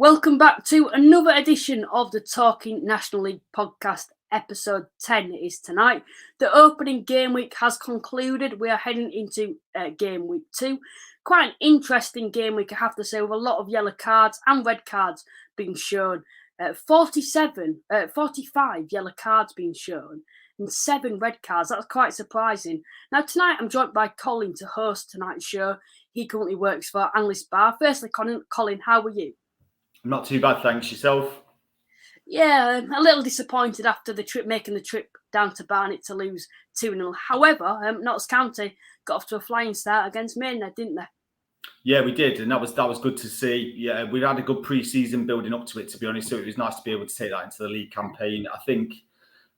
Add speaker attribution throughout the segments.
Speaker 1: Welcome back to another edition of the Talking National League podcast. Episode 10 is tonight. The opening game week has concluded. We are heading into game week 2. Quite an interesting game week, I have to say, with a lot of yellow cards and red cards being shown. 45 yellow cards being shown and 7 red cards. That's quite surprising. Now, tonight I'm joined by Colin to host tonight's show. He currently works for Analyst Bar. Firstly, Colin, how are you?
Speaker 2: I'm not too bad, thanks. Yourself?
Speaker 1: Yeah, a little disappointed after making the trip down to Barnet to lose 2-0. However, Notts County got off to a flying start against Maidenhead, didn't they?
Speaker 2: Yeah, we did, and that was good to see. Yeah, we had a good pre-season building up to it, to be honest. So it was nice to be able to take that into the league campaign. I think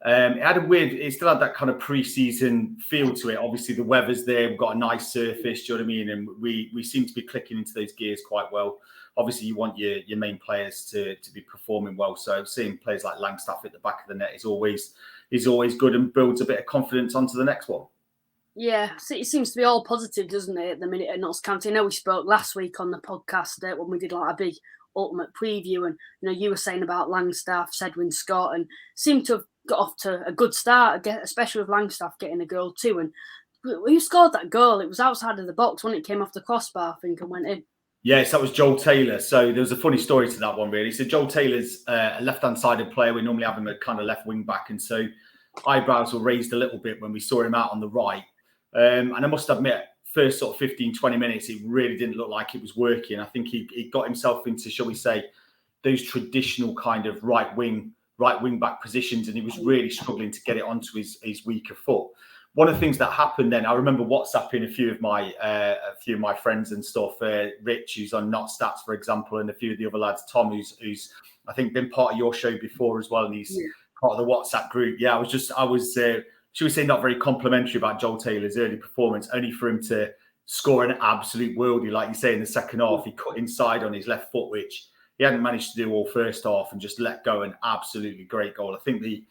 Speaker 2: it still had that kind of pre-season feel to it. Obviously, the weather's there. We've got a nice surface. Do you know what I mean? And we seem to be clicking into those gears quite well. Obviously, you want your main players to be performing well. So seeing players like Langstaff at the back of the net is always good and builds a bit of confidence onto the next one.
Speaker 1: Yeah, it seems to be all positive, doesn't it, at the minute at Notts County? I know we spoke last week on the podcast when we did like a big ultimate preview, and you were saying about Langstaff, Sedwin Scott, and seemed to have got off to a good start, especially with Langstaff getting a goal too. And who scored that goal? It was outside of the box when it came off the crossbar, I think, and went in.
Speaker 2: Yes, that was Joel Taylor. So there was a funny story to that one, really. So Joel Taylor's a left-hand sided player. We normally have him at kind of left wing back. And so eyebrows were raised a little bit when we saw him out on the right. And I must admit, first sort of 15, 20 minutes, it really didn't look like it was working. I think he got himself into, shall we say, those traditional kind of right wing back positions. And he was really struggling to get it onto his weaker foot. One of the things that happened then, I remember WhatsApping a few of my friends and stuff. Rich, who's on Not Stats, for example, and a few of the other lads. Tom, who's I think been part of your show before as well, and he's part of the WhatsApp group. Yeah, I was should we say not very complimentary about Joel Taylor's early performance, only for him to score an absolute worldie, like you say, in the second half. He cut inside on his left foot, which he hadn't managed to do all first half, and just let go an absolutely great goal. I think the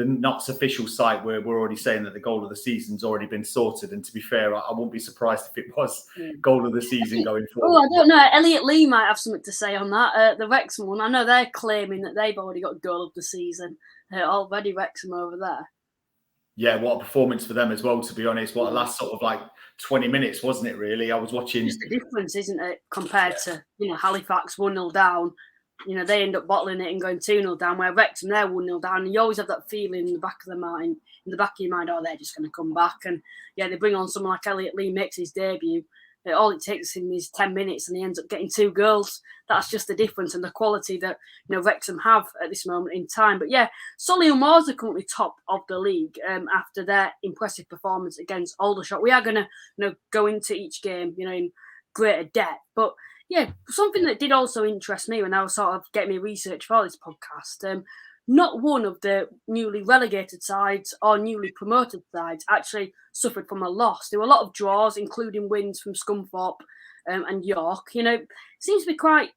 Speaker 2: Notts official site we're already saying that the goal of the season's already been sorted. And to be fair, I wouldn't be surprised if it was goal of the season going forward.
Speaker 1: Oh, I don't know. Elliot Lee might have something to say on that. The Wrexham one, I know they're claiming that they've already got goal of the season. Already Wrexham over there.
Speaker 2: Yeah, what a performance for them as well, to be honest. What a last sort of like 20 minutes, wasn't it, really? I was watching.
Speaker 1: Just the difference, isn't it, compared to, Halifax 1-0 down. They end up bottling it and going 2-0 down, where Wrexham, they're 1-0 down. And you always have that feeling in the back of your mind, oh, they're just going to come back. And yeah, they bring on someone like Elliot Lee, makes his debut. All it takes him is 10 minutes and he ends up getting 2 goals. That's just the difference and the quality that Wrexham have at this moment in time. But yeah, Solihull are currently top of the league after their impressive performance against Aldershot. We are going to go into each game in greater depth. But yeah, something that did also interest me when I was sort of getting my research for this podcast, not one of the newly relegated sides or newly promoted sides actually suffered from a loss. There were a lot of draws, including wins from Scunthorpe and York. It seems to be quite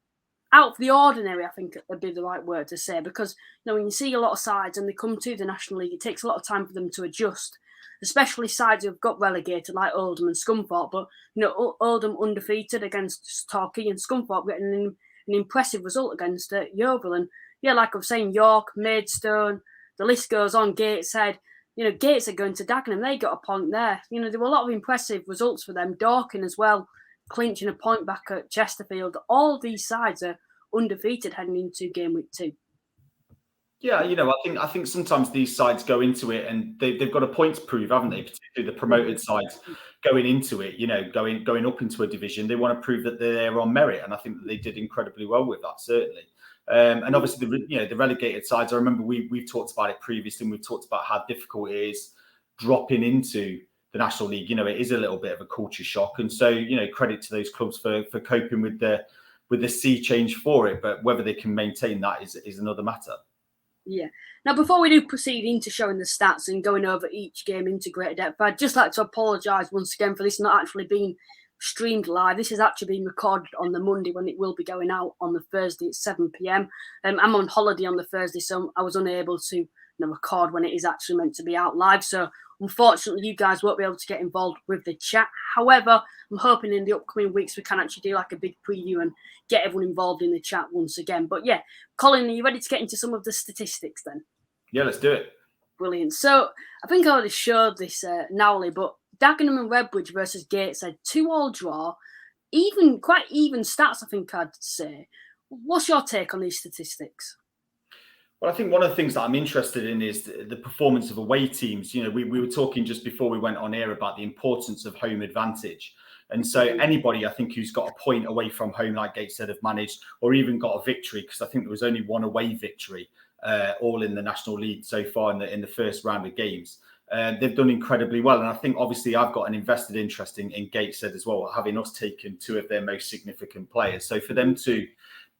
Speaker 1: out of the ordinary, I think would be the right word to say, because when you see a lot of sides and they come to the National League, it takes a lot of time for them to adjust, especially sides who've got relegated like Oldham and Scunthorpe. But Oldham undefeated against Torquay and Scunthorpe getting an impressive result against Yeovil. And yeah, like I was saying, York, Maidstone, the list goes on. Gateshead, Gateshead going to Dagenham, they got a point there. There were a lot of impressive results for them. Dorking as well, clinching a point back at Chesterfield. All these sides are undefeated heading into game week 2.
Speaker 2: Yeah, I think sometimes these sides go into it and they've got a point to prove, haven't they? Particularly the promoted sides going into it, going up into a division, they want to prove that they're on merit, and I think that they did incredibly well with that, certainly. And obviously, the relegated sides. I remember we've talked about it previously, and we've talked about how difficult it is dropping into the National League. It is a little bit of a culture shock, and so credit to those clubs for coping with the sea change for it. But whether they can maintain that is another matter.
Speaker 1: Yeah. Now, before we do proceed into showing the stats and going over each game into greater depth, I'd just like to apologise once again for this not actually being streamed live. This is actually being recorded on the Monday when it will be going out on the Thursday at 7 p.m. I'm on holiday on the Thursday, so I was unable to record when it is actually meant to be out live. So Unfortunately, you guys won't be able to get involved with the chat. However, I'm hoping in the upcoming weeks we can actually do like a big preview and get everyone involved in the chat once again. But yeah, Colin, are you ready to get into some of the statistics then?
Speaker 2: Yeah, let's do it.
Speaker 1: Brilliant. So I think I already showed this Nowley, but Dagenham and Redbridge versus Gateshead, 2-2 draw, quite even stats, I think I'd say. What's your take on these statistics?
Speaker 2: Well, I think one of the things that I'm interested in is the performance of away teams. We were talking just before we went on air about the importance of home advantage. And so anybody, I think, who's got a point away from home like Gateshead have managed, or even got a victory, because I think there was only one away victory, all in the National League so far in the first round of games. They've done incredibly well. And I think, obviously, I've got an invested interest in Gateshead as well, having us taken two of their most significant players. So for them to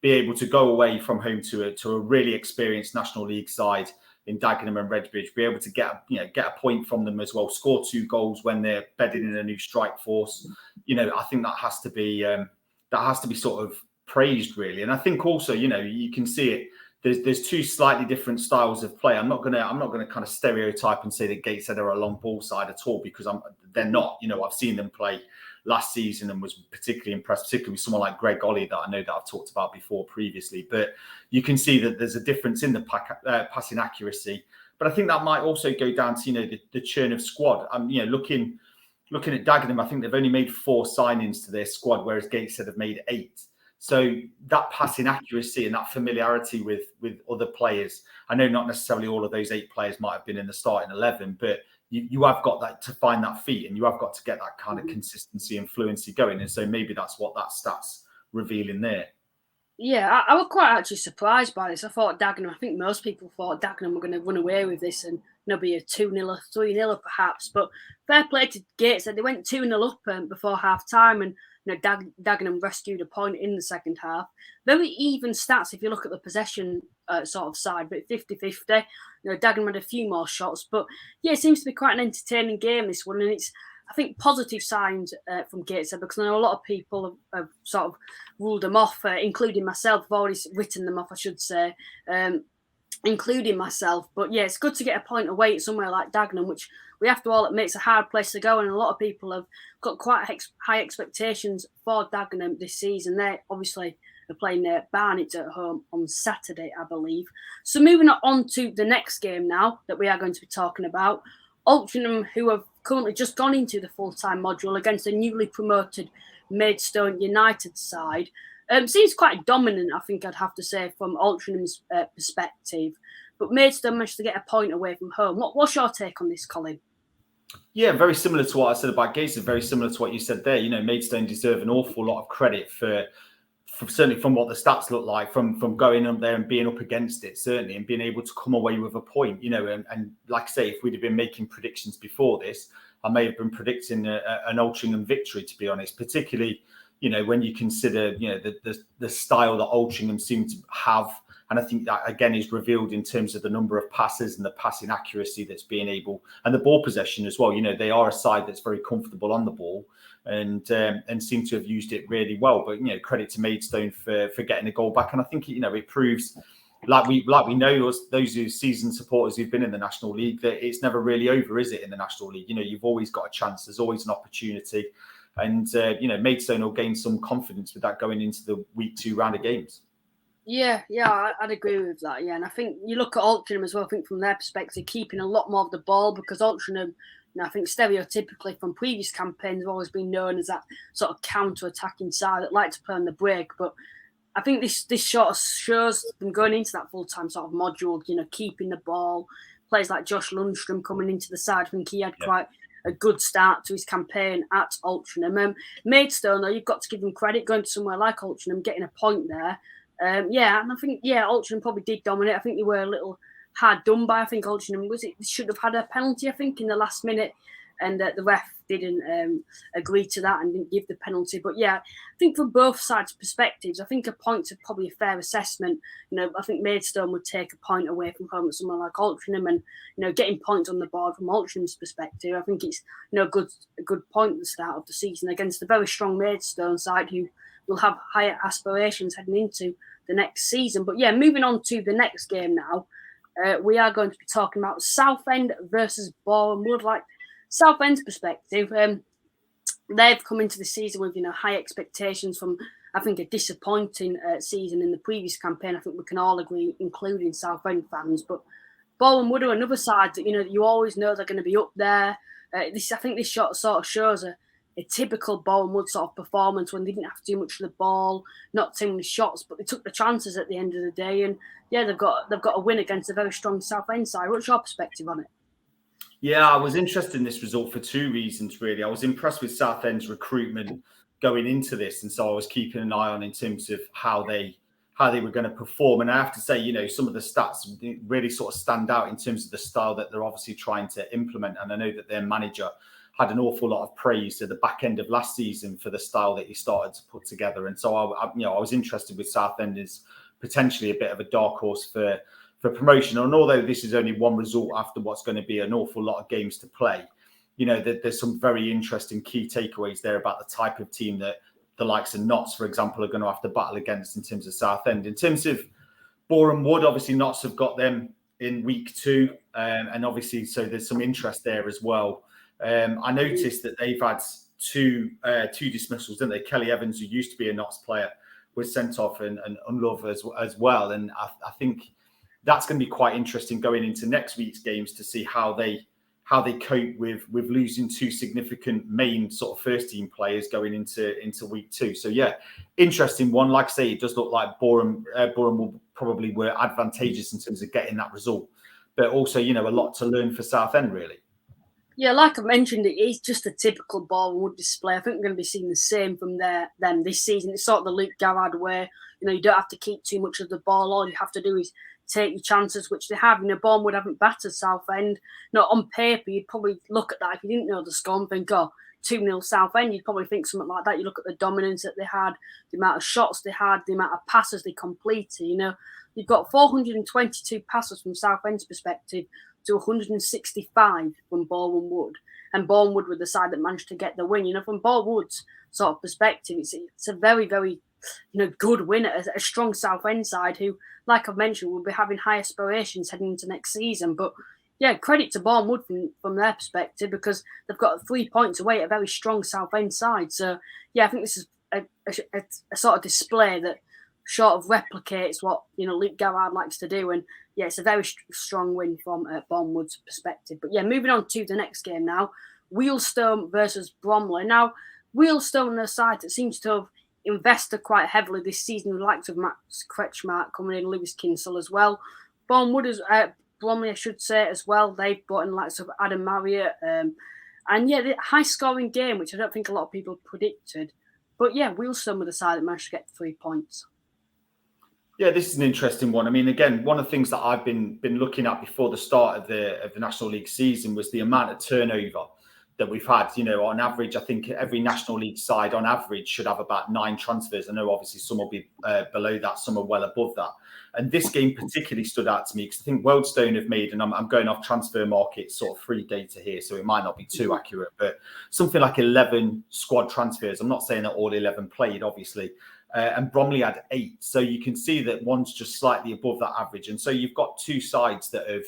Speaker 2: be able to go away from home to a really experienced National League side in Dagenham and Redbridge, be able to get a point from them as well, score 2 goals when they're bedding in a new strike force. I think that has to be sort of praised, really. And I think also, you can see it. There's two slightly different styles of play. I'm not gonna kind of stereotype and say that Gateshead are a long ball side at all, because they're not. I've seen them play last season and was particularly impressed, particularly with someone like Greg Ollie that I know that I've talked about before previously. But you can see that there's a difference in the passing accuracy. But I think that might also go down to the churn of squad. Looking at Dagenham, I think they've only made 4 signings to their squad, whereas Gateshead have made 8. So that passing accuracy and that familiarity with other players, I know not necessarily all of those 8 players might have been in the starting 11, but you have got that to find that feet, and you have got to get that kind of consistency and fluency going. And so maybe that's what that stats revealing there.
Speaker 1: Yeah, I was quite actually surprised by this. I think most people thought Dagenham were going to run away with this and be a 2-0 or 3-0 perhaps. But fair play to Gateshead. They went 2-0 up before half time, and Dagenham rescued a point in the second half. Very even stats if you look at the possession sort of side, but 50-50. Dagenham had a few more shots, but yeah, it seems to be quite an entertaining game, this one, and it's, I think, positive signs from Gateshead, because I know a lot of people have sort of ruled them off, including myself. I've already written them off, I should say, including myself. But yeah, it's good to get a point away at somewhere like Dagenham, which we have to all admit it's a hard place to go, and a lot of people have got quite high expectations for Dagenham this season. They obviously are playing Barnet at home on Saturday, I believe. So moving on to the next game now that we are going to be talking about, Altrincham, who have currently just gone into the full-time module against a newly promoted Maidstone United side. Seems quite dominant, I think I'd have to say, from Altrincham's perspective. But Maidstone managed to get a point away from home. What's your take on this, Colin?
Speaker 2: Yeah, very similar to what I said about Gateshead, very similar to what you said there. Maidstone deserve an awful lot of credit for certainly from what the stats look like, from going up there and being up against it, certainly, and being able to come away with a point, and like I say, if we'd have been making predictions before this, I may have been predicting an Altrincham victory, to be honest, particularly, when you consider, the style that Altrincham seem to have. And I think that, again, is revealed in terms of the number of passes and the passing accuracy that's being able, and the ball possession as well. They are a side that's very comfortable on the ball and seem to have used it really well. But, credit to Maidstone for getting a goal back. And I think, it proves, like we know, those who seasoned supporters who've been in the National League, that it's never really over, is it, in the National League? You've always got a chance. There's always an opportunity. And, Maidstone will gain some confidence with that going into the week 2 round of games.
Speaker 1: Yeah, I'd agree with that. Yeah, and I think you look at Altrincham as well. I think from their perspective, keeping a lot more of the ball, because Altrincham, I think stereotypically from previous campaigns, have always been known as that sort of counter-attacking side that like to play on the break. But I think this sort of shows them going into that full-time sort of module, keeping the ball. Players like Josh Lundstrom coming into the side, I think he had quite a good start to his campaign at Altrincham. Maidstone, though, you've got to give them credit, going to somewhere like Altrincham, getting a point there. And I think, Altrincham probably did dominate. I think they were a little hard done by. I think Altrincham should have had a penalty, I think, in the last minute, and the ref didn't agree to that and didn't give the penalty. But I think from both sides' perspectives, I think a point's probably a fair assessment. I think Maidstone would take a point away from home at someone like Altrincham, and getting points on the board from Altrincham's perspective, I think it's a good point at the start of the season against a very strong Maidstone side who will have higher aspirations heading into the next season. But moving on to the next game now, we are going to be talking about Southend versus Boreham Wood. Like Southend's perspective, they've come into the season with high expectations from, I think, a disappointing season in the previous campaign. I think we can all agree, including Southend fans. But Boreham Wood are another side that you always know they're going to be up there. I think this shot sort of shows a typical Boreham Wood sort of performance when they didn't have to do much of the ball, not too many shots, but they took the chances at the end of the day. And yeah, they've got a win against a very strong Southend side. What's your perspective on it?
Speaker 2: Yeah, I was interested in this result for two reasons, really. I was impressed with Southend's recruitment going into this, and so I was keeping an eye on in terms of how they were going to perform. And I have to say, some of the stats really sort of stand out in terms of the style that they're obviously trying to implement. And I know that their manager had an awful lot of praise at the back end of last season for the style that he started to put together. And so I was interested with Southend as potentially a bit of a dark horse for promotion. And although this is only one result after what's going to be an awful lot of games to play, there's some very interesting key takeaways there about the type of team that the likes of Notts, for example, are going to have to battle against in terms of Southend. In terms of Boreham Wood, obviously Notts have got them in week 2, and obviously so there's some interest there as well. I noticed that they've had two dismissals, didn't they? Kelly Evans, who used to be a Notts player, was sent off, and Unlove as well. And I think that's going to be quite interesting going into next week's games to see how they cope with losing 2 significant main sort of first team players going into week 2. So yeah, interesting one. Like I say, it does look like Boreham will probably were advantageous in terms of getting that result, but also a lot to learn for Southend really.
Speaker 1: Yeah, like I mentioned, it is just a typical Boreham Wood display. I think we're going to be seeing the same from them this season. It's sort of the Luke Garrard way. You don't have to keep too much of the ball. All you have to do is take your chances, which they have. Boreham Wood haven't battered Southend. On paper, you'd probably look at that if you didn't know the score and think, 2-0 Southend. You'd probably think something like that. You look at the dominance that they had, the amount of shots they had, the amount of passes they completed. You've got 422 passes from Southend's perspective to 165 from Boreham Wood. And Boreham Wood were the side that managed to get the win. From Boreham Wood's sort of perspective, it's a very, very good win at a strong Southend side who, like I've mentioned, will be having high aspirations heading into next season. But yeah, credit to Boreham Wood from their perspective, because they've got 3 points away at a very strong Southend side. So yeah, I think this is a sort of display that sort of replicates what Luke Garrard likes to do. And yeah, it's a very strong win from Boreham Wood's perspective. But yeah, moving on to the next game now, Wealdstone versus Bromley. Now, Wealdstone are a side that seems to have invested quite heavily this season, with the likes of Max Kretschmark coming in, Lewis Kinsell as well. Bromley, I should say, as well. They've brought in the likes of Adam Marriott. And yeah, the high-scoring game, which I don't think a lot of people predicted. But yeah, Wealdstone were the side that managed to get 3 points.
Speaker 2: Yeah, this is an interesting one. I mean, again, one of the things that I've been looking at before the start of the National League season was the amount of turnover that we've had. On average, I think every National League side on average should have about 9 transfers. I know obviously some will be below that, some are well above that. And this game particularly stood out to me because I think Wealdstone have made, and I'm going off transfer market sort of free data here, so it might not be too accurate, but something like 11 squad transfers. I'm not saying that all 11 played, obviously. And Bromley had 8. So you can see that one's just slightly above that average. And so you've got 2 sides that have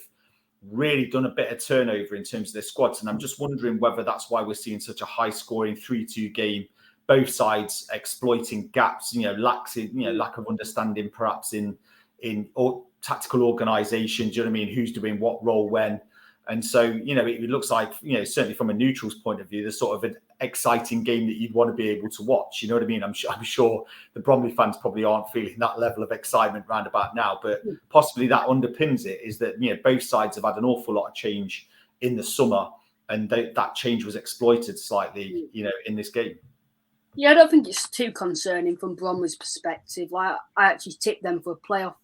Speaker 2: really done a bit of turnover in terms of their squads. And I'm just wondering whether that's why we're seeing such a high scoring 3-2 game, both sides exploiting gaps, lack of understanding perhaps in tactical organisation. Do you know what I mean? Who's doing what role when? And so, it looks like, certainly from a neutral's point of view, there's sort of an exciting game that you'd want to be able to watch. You know what I mean? I'm sure the Bromley fans probably aren't feeling that level of excitement round about now, but possibly that underpins it, is that, both sides have had an awful lot of change in the summer, and that change was exploited slightly, in this game.
Speaker 1: Yeah, I don't think it's too concerning from Bromley's perspective. Like, I actually tipped them for a playoff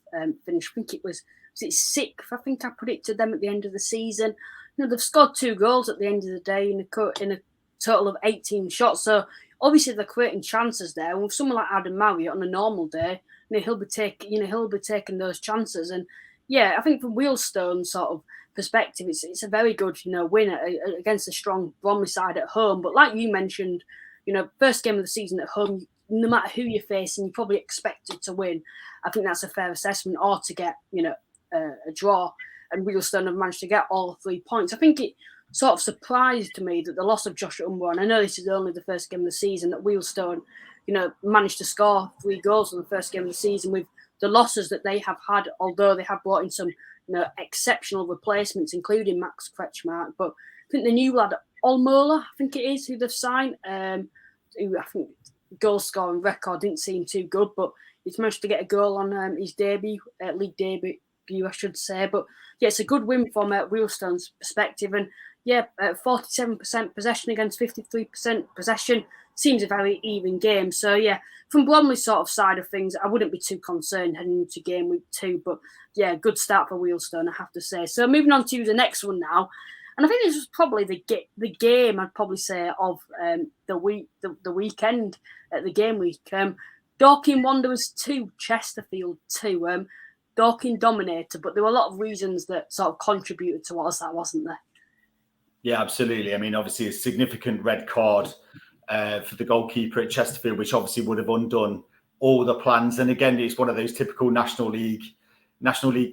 Speaker 1: finish. I think it was it 6th? I think I predicted them at the end of the season. They've scored 2 goals at the end of the day in a total of 18 shots. So obviously they're creating chances there. And with someone like Adam Marriott on a normal day, he'll be taking those chances. And yeah, I think from Wealdstone's sort of perspective, it's a very good win against a strong Bromley side at home. But like you mentioned, first game of the season at home, no matter who you're facing, you're probably expected to win. I think that's a fair assessment, or to get a draw. And Wealdstone have managed to get all 3 points. I think sort of surprised to me that the loss of Joshua Umbro, and I know this is only the first game of the season, that Wealdstone, managed to score 3 goals in the first game of the season with the losses that they have had, although they have brought in some exceptional replacements, including Max Kretschmark. But I think the new lad, Olmola, I think it is, who they've signed, who I think goal scoring record didn't seem too good, but he's managed to get a goal on his debut, league debut, I should say. But yeah, it's a good win from Wealdstone's perspective. And yeah, 47% possession against 53% possession seems a very even game. So yeah, from Bromley's sort of side of things, I wouldn't be too concerned heading into game week 2. But yeah, good start for Wealdstone, I have to say. So moving on to the next one now. And I think this was probably the game, I'd probably say, of the weekend, the game week. Dorking Wanderers 2, Chesterfield 2. Dorking dominated, but there were a lot of reasons that sort of contributed towards that, wasn't there?
Speaker 2: Yeah, absolutely. I mean, obviously a significant red card for the goalkeeper at Chesterfield, which obviously would have undone all the plans. And again, it's one of those typical National League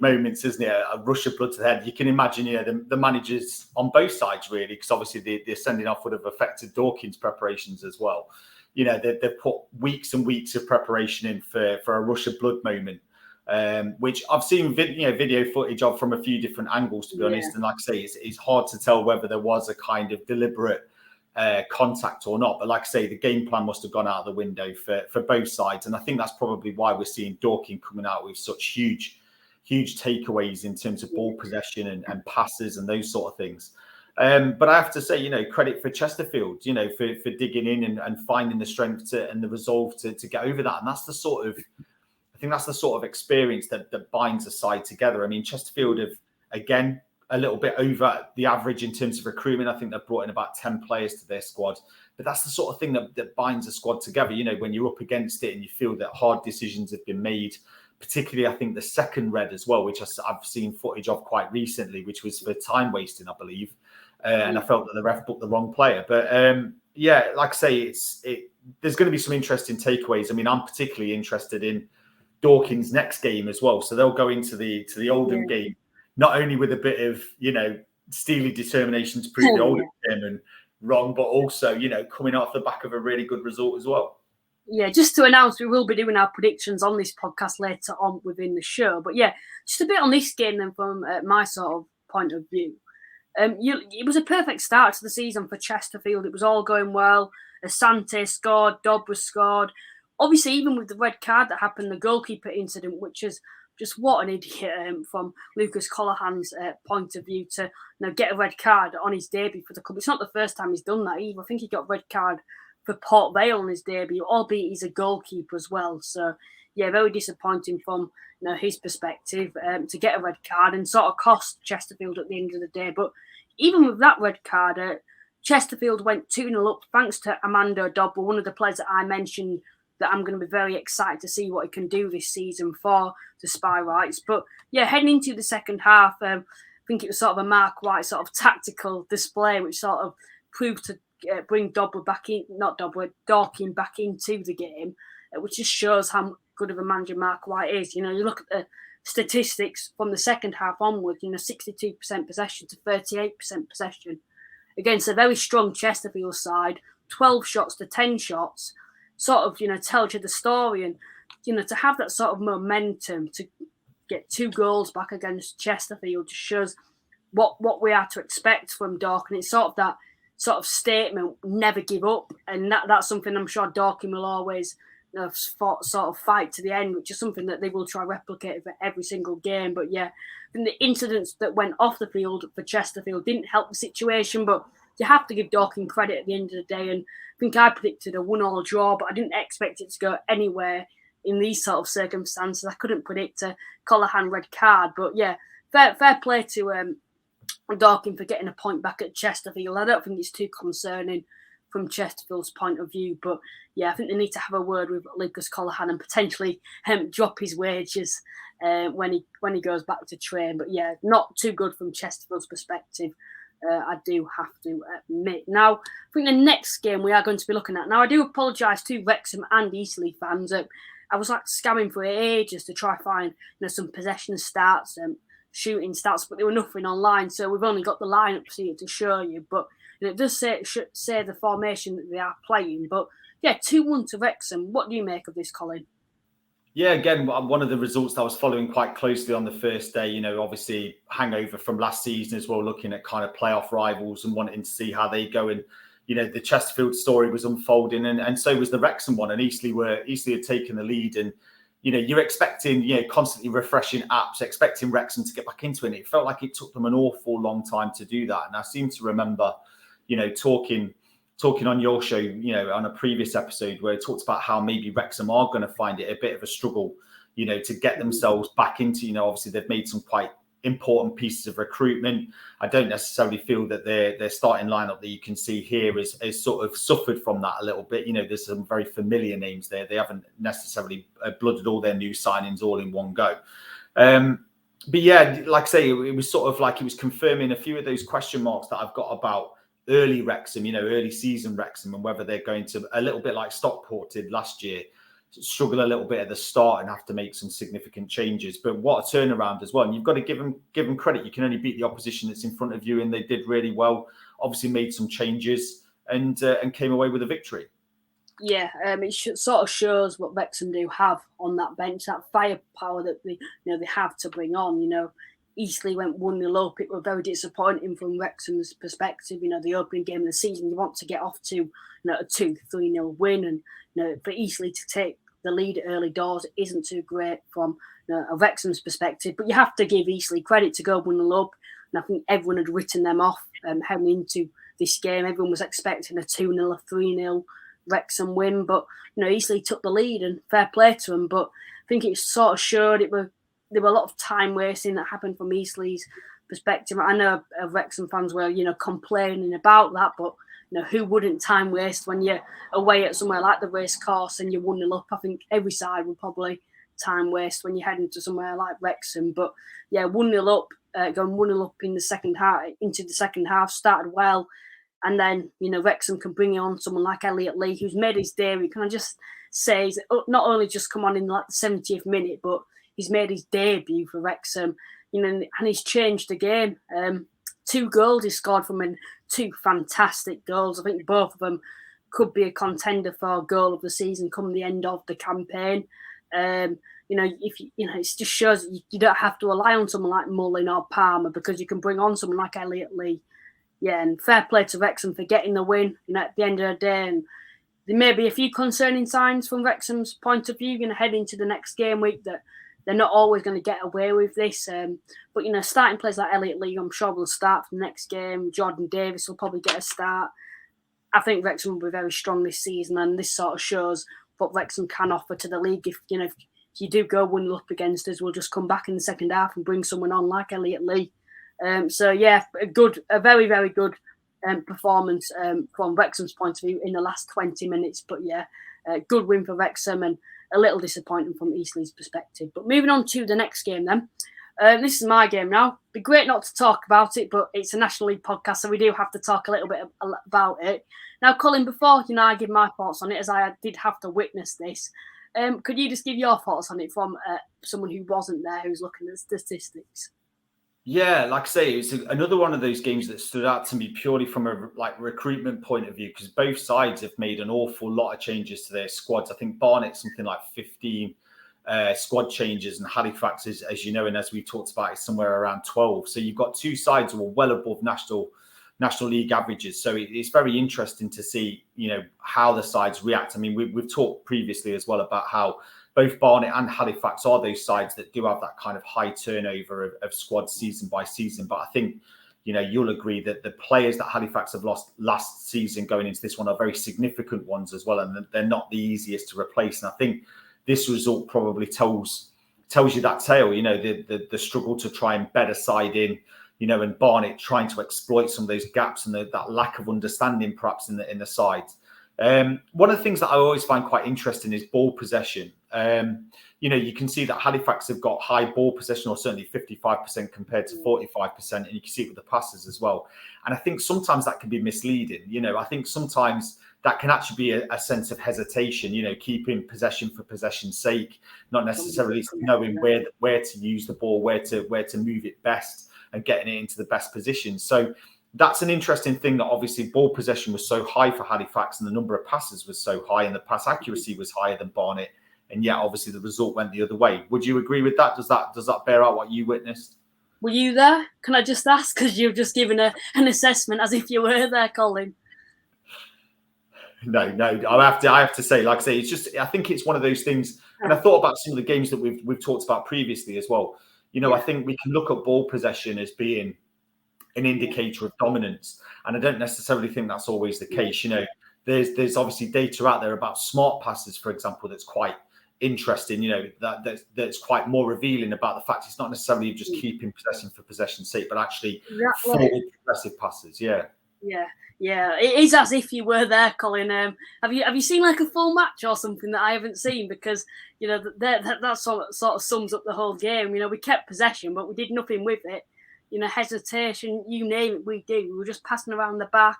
Speaker 2: moments, isn't it? A rush of blood to the head. You can imagine, the managers on both sides, really, because obviously the sending off would have affected Dorking's preparations as well. They've put weeks and weeks of preparation in for a rush of blood moment, which I've seen video footage of from a few different angles, to be honest. And like I say, it's hard to tell whether there was a kind of deliberate contact or not. But like I say, the game plan must have gone out of the window for both sides. And I think that's probably why we're seeing Dorking coming out with such huge takeaways in terms of ball possession and passes and those sort of things. But I have to say, credit for Chesterfield, for digging in and finding the strength and the resolve to get over that. And that's the sort of experience that binds a side together. I mean, Chesterfield have, again, a little bit over the average in terms of recruitment. I think they've brought in about 10 players to their squad. But that's the sort of thing that binds a squad together, when you're up against it and you feel that hard decisions have been made. Particularly, I think the second red as well, which I've seen footage of quite recently, which was for time wasting, I believe. And I felt that the ref booked the wrong player. But like I say, there's going to be some interesting takeaways. I mean, I'm particularly interested in Dorking's next game as well. So they'll go into the Oldham game, not only with a bit of, steely determination to prove the Oldham chairman wrong, but also, coming off the back of a really good result as well.
Speaker 1: Yeah, just to announce, we will be doing our predictions on this podcast later on within the show. But yeah, just a bit on this game then from my sort of point of view. It was a perfect start to the season for Chesterfield. It was all going well. Asante scored, Dobra scored. Obviously, even with the red card that happened, the goalkeeper incident, which is just what an idiot from Lucas Colohan's point of view to get a red card on his debut for the club. It's not the first time he's done that either. I think he got a red card for Port Vale on his debut, albeit he's a goalkeeper as well. So, yeah, very disappointing from his perspective to get a red card and sort of cost Chesterfield at the end of the day. But even with that red card, Chesterfield went 2-0 up thanks to Amando Dobra, one of the players that I mentioned that I'm going to be very excited to see what he can do this season for the Spy Rights. But yeah, heading into the second half, I think it was sort of a Mark White sort of tactical display, which sort of proved to bring Dorking back into the game, which just shows how good of a manager Mark White is. You look at the statistics from the second half onwards, 62% possession to 38% possession against a very strong Chesterfield side, 12 shots to 10 shots, sort of, tells you the story. And, to have that sort of momentum to get 2 goals back against Chesterfield just shows what we are to expect from Dorking. It's sort of that sort of statement, never give up. And that's something I'm sure Dorking will always sort of fight to the end, which is something that they will try to replicate for every single game. But yeah, and the incidents that went off the field for Chesterfield didn't help the situation, but you have to give Dorking credit at the end of the day. And I think I predicted a 1-1 draw, but I didn't expect it to go anywhere in these sort of circumstances. I couldn't predict a Colohan red card, but yeah, fair play to Dorking for getting a point back at Chesterfield. I don't think it's too concerning from Chesterfield's point of view, but yeah, I think they need to have a word with Lucas Colohan and potentially drop his wages when he goes back to train. But yeah, not too good from Chesterfield's perspective, I do have to admit. Now, I think the next game we are going to be looking at. Now, I do apologise to Wrexham and Eastleigh fans. I was scamming for ages to try find some possession stats. shooting stats, but there were nothing online, so we've only got the lineup to show you. But it does say the formation that they are playing. But yeah, 2-1 to Wrexham. What do you make of this, Colin?
Speaker 2: Yeah, again, one of the results that I was following quite closely on the first day, obviously hangover from last season as well, looking at kind of playoff rivals and wanting to see how they go. And, the Chesterfield story was unfolding and so was the Wrexham one. And Eastleigh had taken the lead. And, you're expecting, constantly refreshing apps, expecting Wrexham to get back into it. And it felt like it took them an awful long time to do that. And I seem to remember, talking on your show, on a previous episode where it talks about how maybe Wrexham are going to find it a bit of a struggle, to get themselves back into, obviously they've made some quite important pieces of recruitment. I don't necessarily feel that their starting lineup that you can see here is sort of suffered from that a little bit. There's some very familiar names there. They haven't necessarily blooded all their new signings all in one go. But yeah, like I say, it was sort of like it was confirming a few of those question marks that I've got about early Wrexham, early season Wrexham, and whether they're going to, a little bit like Stockport did last year, struggle a little bit at the start and have to make some significant changes. But what a turnaround as well. And you've got to give them credit. You can only beat the opposition that's in front of you, and they did really well. Obviously made some changes and came away with a victory.
Speaker 1: Yeah, it sort of shows what Wrexham do have on that bench, that firepower that they have to bring on. Eastleigh went 1-0 up. It was very disappointing from Wrexham's perspective. The opening game of the season, you want to get off to a 2-3-0 win, and for Eastleigh to take the lead at early doors isn't too great from a Wrexham's perspective. But you have to give Eastleigh credit to go 1-0 up, and I think everyone had written them off heading into this game. Everyone was expecting a 2-0, a 3-0 Wrexham win, but Eastleigh took the lead, and fair play to them. But I think it sort of showed there were a lot of time wasting that happened from Eastleigh's perspective. I know Wrexham fans were, complaining about that, but who wouldn't time waste when you're away at somewhere like the racecourse and you're 1-0 up? I think every side would probably time waste when you're heading to somewhere like Wrexham. But yeah, 1-0 up, going 1-0 up in the second half, into the second half, started well. And then, Wrexham can bring on someone like Elliot Lee, who's made his debut. Can I just say, he's not only just come on in like the 70th minute, but he's made his debut for Wrexham, and he's changed the game. 2 goals he scored from him, 2 fantastic goals. I think both of them could be a contender for goal of the season come the end of the campaign. It just shows you don't have to rely on someone like Mullin or Palmer, because you can bring on someone like Elliot Lee. Yeah, and fair play to Wrexham for getting the win. At the end of the day, and there may be a few concerning signs from Wrexham's point of view, head into the next game week, that they're not always going to get away with this. But starting players like Elliot Lee, I'm sure will start for the next game. Jordan Davis will probably get a start. I think Wrexham will be very strong this season, and this sort of shows what Wrexham can offer to the league. If you do go 1-0 up against us, we'll just come back in the second half and bring someone on like Elliot Lee. So yeah, a very, very good performance from Wrexham's point of view in the last 20 minutes. But yeah, good win for Wrexham, and a little disappointing from Eastleigh's perspective. But moving on to the next game then. This is my game now. Be great not to talk about it, but it's a National League podcast, so we do have to talk a little bit about it. Now, Colin, before I give my thoughts on it, as I did have to witness this, could you just give your thoughts on it from someone who wasn't there, who's looking at statistics?
Speaker 2: Yeah, like I say, it's another one of those games that stood out to me purely from a recruitment point of view, because both sides have made an awful lot of changes to their squads. I think Barnet something like 15 squad changes, and Halifax, as you know, and as we talked about, is somewhere around 12. So you've got 2 sides who are well above National League averages. So it's very interesting to see, how the sides react. I mean, we've talked previously as well about how both Barnet and Halifax are those sides that do have that kind of high turnover of squads season by season. But I think, you'll agree that the players that Halifax have lost last season going into this one are very significant ones as well, and they're not the easiest to replace. And I think this result probably tells you that tale, the struggle to try and bed a side in, and Barnet trying to exploit some of those gaps and that lack of understanding perhaps in the sides. One of the things that I always find quite interesting is ball possession. You can see that Halifax have got high ball possession, or certainly 55% compared to 45%, and you can see it with the passes as well. And I think sometimes that can be misleading. I think sometimes that can actually be a sense of hesitation, keeping possession for possession's sake, not necessarily knowing where to use the ball, where to move it best and getting it into the best position. So that's an interesting thing, that obviously ball possession was so high for Halifax and the number of passes was so high and the pass accuracy was higher than Barnet. And yet obviously the result went the other way. Would you agree with that? Does that bear out what you witnessed?
Speaker 1: Were you there? Can I just ask? Because you've just given an assessment as if you were there, Colin.
Speaker 2: No. I have to say, like I say, it's just, I think it's one of those things. And I thought about some of the games that we've talked about previously as well. I think we can look at ball possession as being an indicator of dominance, and I don't necessarily think that's always the case. There's obviously data out there about smart passes, for example, that's quite interesting. That's quite more revealing about the fact it's not necessarily just keeping possession for possession's sake, but actually forward progressive passes. Yeah.
Speaker 1: It is as if you were there, Colin. Have you seen like a full match or something that I haven't seen? Because that sort of sums up the whole game. We kept possession, but we did nothing with it. Hesitation, you name it, we did. We were just passing around the back,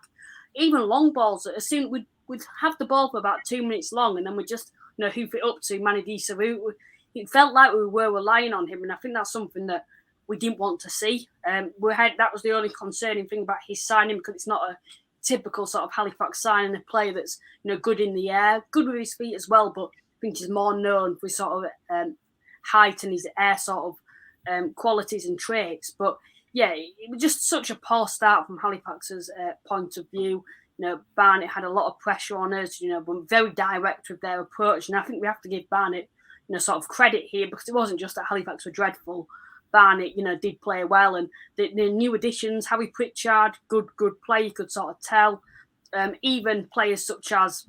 Speaker 1: even long balls. As soon we'd have the ball for about 2 minutes long, and then we just hoof it up to Manidi Saru. It felt like we were relying on him, and I think that's something that we didn't want to see. That was the only concerning thing about his signing, because it's not a typical sort of Halifax signing, a player that's good in the air, good with his feet as well, but I think he's more known for sort of height and his air sort of qualities and traits. But yeah, it was just such a poor start from Halifax's point of view. Barnet had a lot of pressure on us. Were very direct with their approach, and I think we have to give Barnet, sort of credit here, because it wasn't just that Halifax were dreadful. Barnet, did play well, and the new additions, Harry Pritchard, good play, you could sort of tell. Even players such as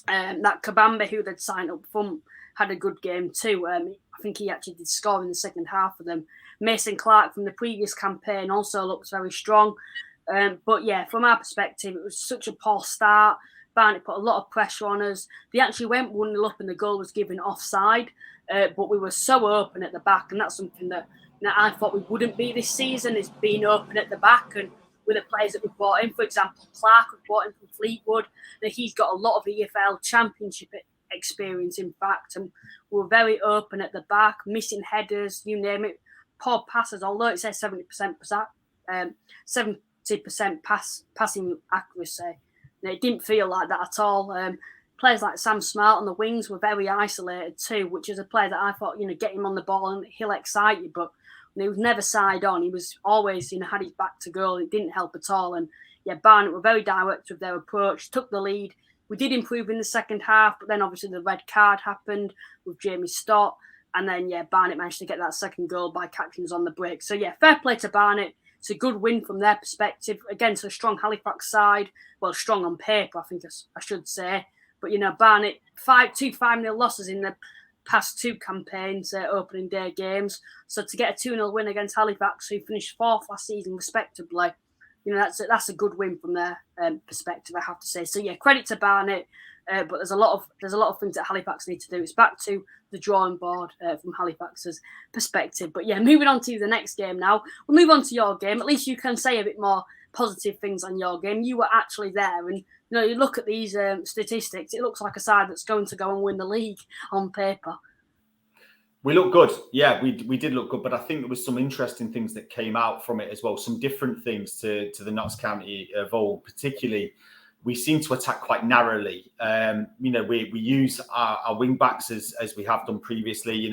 Speaker 1: that Kabamba, who they'd signed up front, had a good game too. I think he actually did score in the second half for them. Mason Clark from the previous campaign also looks very strong. But yeah, from our perspective, it was such a poor start. Barnet put a lot of pressure on us. They actually went 1-0 up and the goal was given offside. But we were so open at the back, and that's something that I thought we wouldn't be this season, is being open at the back. And with the players that we brought in, for example, Clark, we brought in from Fleetwood, that he's got a lot of EFL Championship experience, in fact, and we were very open at the back, missing headers, you name it, poor passes. Although it says 70% passing accuracy, it didn't feel like that at all. Players like Sam Smart on the wings were very isolated too, which is a player that I thought, get him on the ball and he'll excite you, but he was never side on. He was always, had his back to goal. It didn't help at all. And yeah, Barnet were very direct with their approach, took the lead. We did improve in the second half, but then obviously the red card happened with Jamie Stott. And then, yeah, Barnet managed to get that second goal by catching us on the break. So, yeah, fair play to Barnet. It's a good win from their perspective against a strong Halifax side. Well, strong on paper, I think I should say. But, Barnet, 5-0 losses in the past two campaigns, opening day games. So to get a 2-0 win against Halifax, who finished fourth last season respectively, that's a good win from their perspective, I have to say. So, yeah, credit to Barnet. But there's a lot of things that Halifax need to do. It's back to the drawing board from Halifax's perspective. But yeah, moving on to the next game now. We'll move on to your game. At least you can say a bit more positive things on your game. You were actually there, and you look at these statistics. It looks like a side that's going to go and win the league on paper.
Speaker 2: We look good. Yeah, we did look good, but I think there was some interesting things that came out from it as well. Some different things to the Notts County of old, particularly. We seem to attack quite narrowly. We use our wing backs as we have done previously.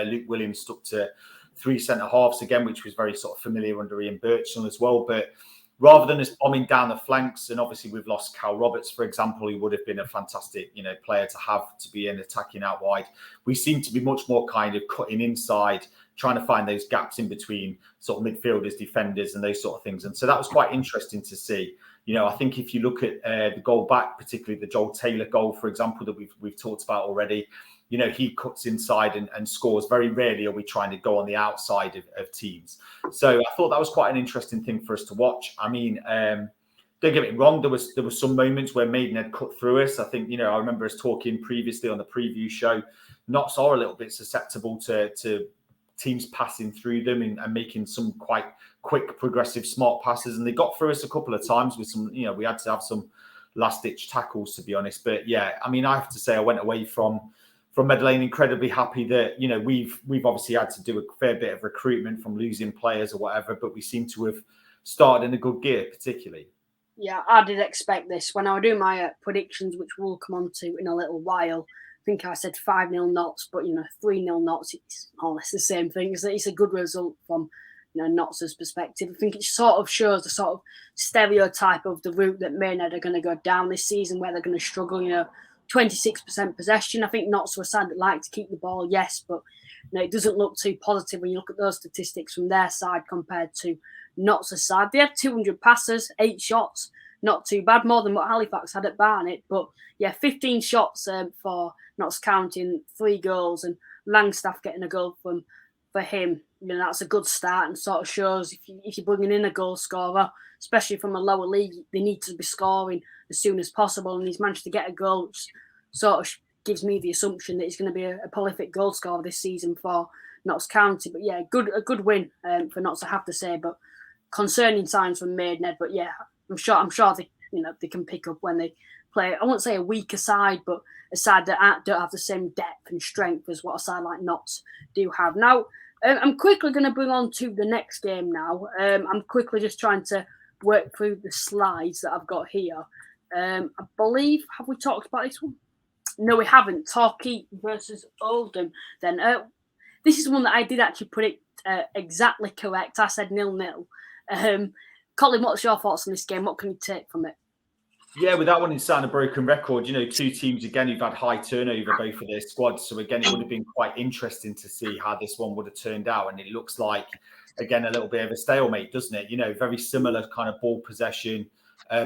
Speaker 2: Luke Williams stuck to three centre halves again, which was very sort of familiar under Ian Birchall as well. But rather than us bombing down the flanks, and obviously we've lost Cal Roberts, for example, who would have been a fantastic player to have to be in attacking out wide. We seem to be much more kind of cutting inside, trying to find those gaps in between sort of midfielders, defenders, and those sort of things. And so that was quite interesting to see. I think if you look at the goal back, particularly the Joel Taylor goal, for example, that we've talked about already, he cuts inside and scores. Very rarely are we trying to go on the outside of teams. So I thought that was quite an interesting thing for us to watch. I mean, don't get me wrong, there was some moments where Maidenhead cut through us. I think, I remember us talking previously on the preview show, Notts are a little bit susceptible to teams passing through them and making some quite quick, progressive, smart passes. And they got through us a couple of times with some, we had to have some last-ditch tackles, to be honest. But yeah, I mean, I have to say I went away from Meadow Lane incredibly happy that, you know, we've obviously had to do a fair bit of recruitment from losing players or whatever, but we seem to have started in a good gear, particularly.
Speaker 1: Yeah, I did expect this. When I do my predictions, which we'll come on to in a little while, I think I said 5-0 Notts, but, 3-0 Notts, it's more or less the same thing. It's a good result from, Notts' perspective. I think it sort of shows the sort of stereotype of the route that Maidenhead are going to go down this season, where they're going to struggle, 26% possession. I think Notts are a side that like to keep the ball, yes, but it doesn't look too positive when you look at those statistics from their side compared to Notts' side. They had 200 passes, 8 shots, not too bad, more than what Halifax had at Barnet. But yeah, 15 shots for Notts County and 3 goals, and Langstaff getting a goal for him. That's a good start, and sort of shows if you're bringing in a goal scorer, especially from a lower league, they need to be scoring as soon as possible. And he's managed to get a goal, which sort of gives me the assumption that he's going to be a prolific goal scorer this season for Notts County. But yeah, a good win for Notts, I have to say. But concerning signs from Maidenhead. But yeah, I'm sure they they can pick up when they play. I won't say a weaker side, but a side that don't have the same depth and strength as what a side like Notts do have. Now, I'm quickly going to bring on to the next game now. I'm quickly just trying to work through the slides that I've got here. I believe, have we talked about this one? No, we haven't. Torquay versus Oldham. Then this is one that I did actually predict exactly correct. I said 0-0. Colin, what's your thoughts on this game? What can you take from it?
Speaker 2: Yeah, with that one, it's starting a broken record. 2 teams, again, who've had high turnover, both of their squads. So, again, it would have been quite interesting to see how this one would have turned out. And it looks like, again, a little bit of a stalemate, doesn't it? Very similar kind of ball possession.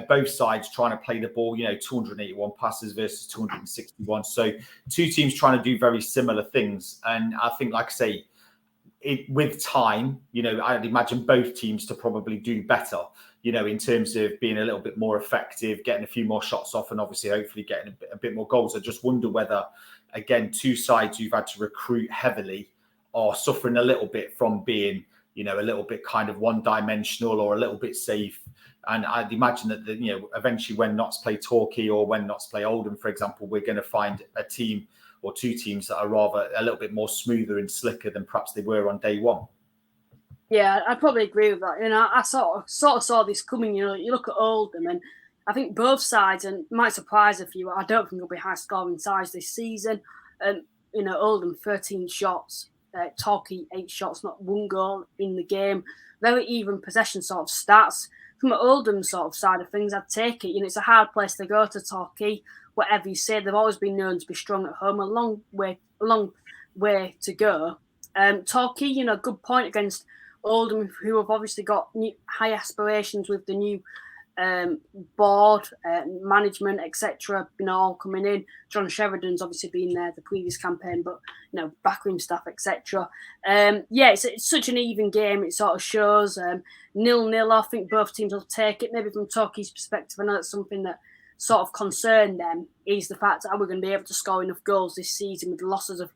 Speaker 2: Both sides trying to play the ball, 281 passes versus 261. So, 2 teams trying to do very similar things. And I think, like I say, with time, I'd imagine both teams to probably do better, in terms of being a little bit more effective, getting a few more shots off, and obviously, hopefully getting a bit more goals. I just wonder whether, again, 2 sides who've had to recruit heavily are suffering a little bit from being, a little bit kind of one-dimensional or a little bit safe. And I'd imagine that, eventually when Notts play Torquay or when Notts play Oldham, for example, we're going to find a team or 2 teams that are rather a little bit more smoother and slicker than perhaps they were on day one.
Speaker 1: Yeah, I probably agree with that. I sort of saw this coming. You look at Oldham, and I think both sides, and it might surprise a few, I don't think it'll be high scoring sides this season. Oldham 13 shots, Torquay 8 shots, not 1 goal in the game. Very even possession sort of stats. From an Oldham sort of side of things, I'd take it. It's a hard place to go to Torquay. Whatever you say, they've always been known to be strong at home. A long way to go. Torquay, good point against Oldham, who have obviously got high aspirations with the new board, management, etc. All coming in. John Sheridan's obviously been there the previous campaign, but backroom staff, etc. It's such an even game. It sort of shows 0-0. I think both teams will take it. Maybe from Torquay's perspective, I know that's something that sort of concerned them is the fact that we're going to be able to score enough goals this season with the losses of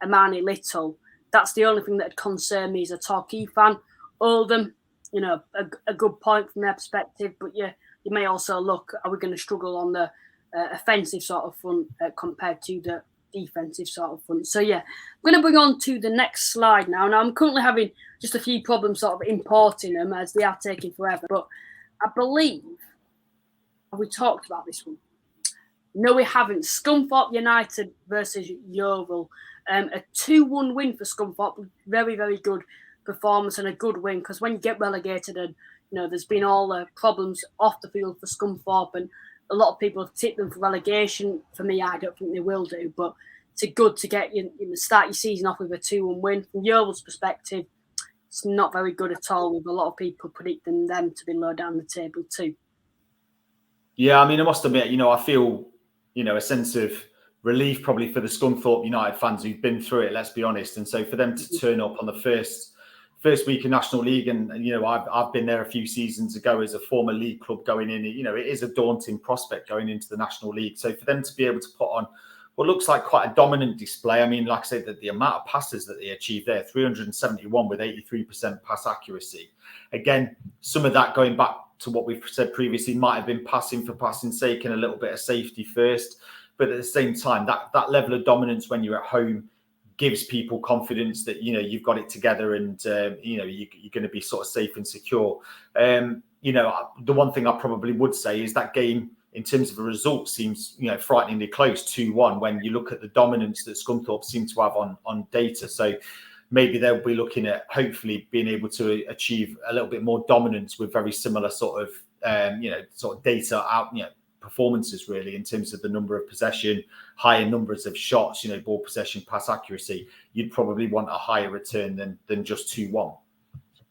Speaker 1: Amani Little. That's the only thing that concerned me as a Torquay fan. Oldham, a good point from their perspective, but you may also look, are we going to struggle on the offensive sort of front compared to the defensive sort of front? So yeah, I'm going to bring on to the next slide now. Now I'm currently having just a few problems sort of importing them as they are taking forever, but I believe, have we talked about this one? No, we haven't. Scunthorpe United versus Yeovil. A 2-1 win for Scunthorpe. Very, very good performance and a good win, because when you get relegated and there's been all the problems off the field for Scunthorpe, and a lot of people have tipped them for relegation. For me, I don't think they will do, but it's good to get start your season off with a 2-1 win. From Yeovil's perspective, it's not very good at all, with a lot of people predicting them to be low down the table too.
Speaker 2: Yeah, I mean, I must admit, I feel, a sense of relief probably for the Scunthorpe United fans who've been through it, let's be honest. And so for them to turn up on the first week of National League, and I've been there a few seasons ago as a former league club going in, it is a daunting prospect going into the National League. So for them to be able to put on what looks like quite a dominant display, I mean, like I said, the amount of passes that they achieved there, 371 with 83% pass accuracy. Again, some of that going back to what we've said previously, might have been passing for passing's sake and a little bit of safety first. But at the same time, that level of dominance when you're at home gives people confidence that, you've got it together and, you're going to be sort of safe and secure. The one thing I probably would say is that game, in terms of a result, seems, frighteningly close, 2-1, when you look at the dominance that Scunthorpe seem to have on data. So maybe they'll be looking at hopefully being able to achieve a little bit more dominance with very similar sort of data out, performances really, in terms of the number of possession, higher numbers of shots, ball possession, pass accuracy. You'd probably want a higher return than just 2-1.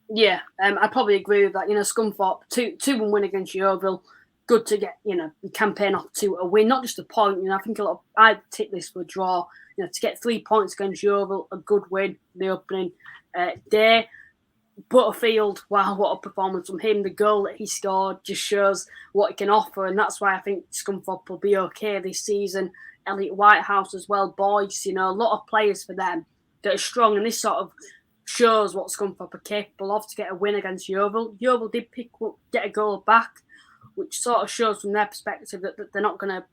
Speaker 1: Yeah, I probably agree with that. Scunthorpe 2-1 win against Yeovil. Good to get, the campaign off to a win, not just a point. I think I'd tip this for a draw. To get 3 points against Yeovil, a good win the opening day. Butterfield, wow, what a performance from him. The goal that he scored just shows what he can offer, and that's why I think Scunthorpe will be okay this season. Elliot Whitehouse as well, Boyce, a lot of players for them that are strong, and this sort of shows what Scunthorpe are capable of to get a win against Yeovil. Yeovil did get a goal back, which sort of shows from their perspective that they're not going to,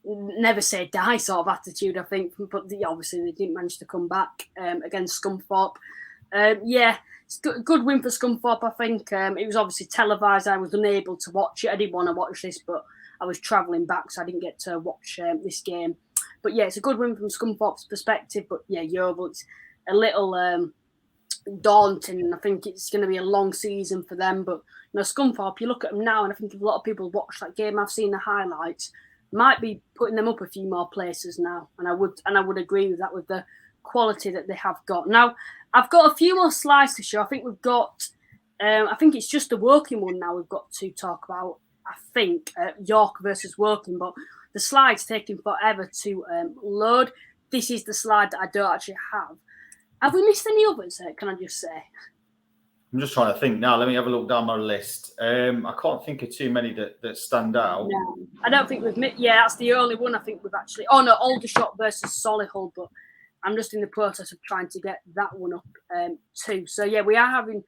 Speaker 1: never say die sort of attitude, I think. But obviously they didn't manage to come back against Scunthorpe. It's a good win for Scunthorpe, I think. It was obviously televised. I was unable to watch it. I did want to watch this, but I was travelling back, so I didn't get to watch this game. But yeah, it's a good win from Scunthorpe's perspective. But yeah, Yeovil, it's a little daunting, and I think it's going to be a long season for them. But Scunthorpe, you look at them now, and I think if a lot of people watch that game, I've seen the highlights, might be putting them up a few more places now, and I would agree with that, with the quality that they have got. Now, I've got a few more slides to show. I think we've got, I think it's just the Woking one now we've got to talk about. I think York versus Woking, but the slide's taking forever to load. This is the slide that I don't actually have. Have we missed any others? Can I just say?
Speaker 2: I'm just trying to think now. Let me have a look down my list. I can't think of too many that stand out.
Speaker 1: No, I don't think we've missed. Yeah, that's the only one I think we've actually. Oh no, Aldershot versus Solihull, but I'm just in the process of trying to get that one up too. So yeah, we are having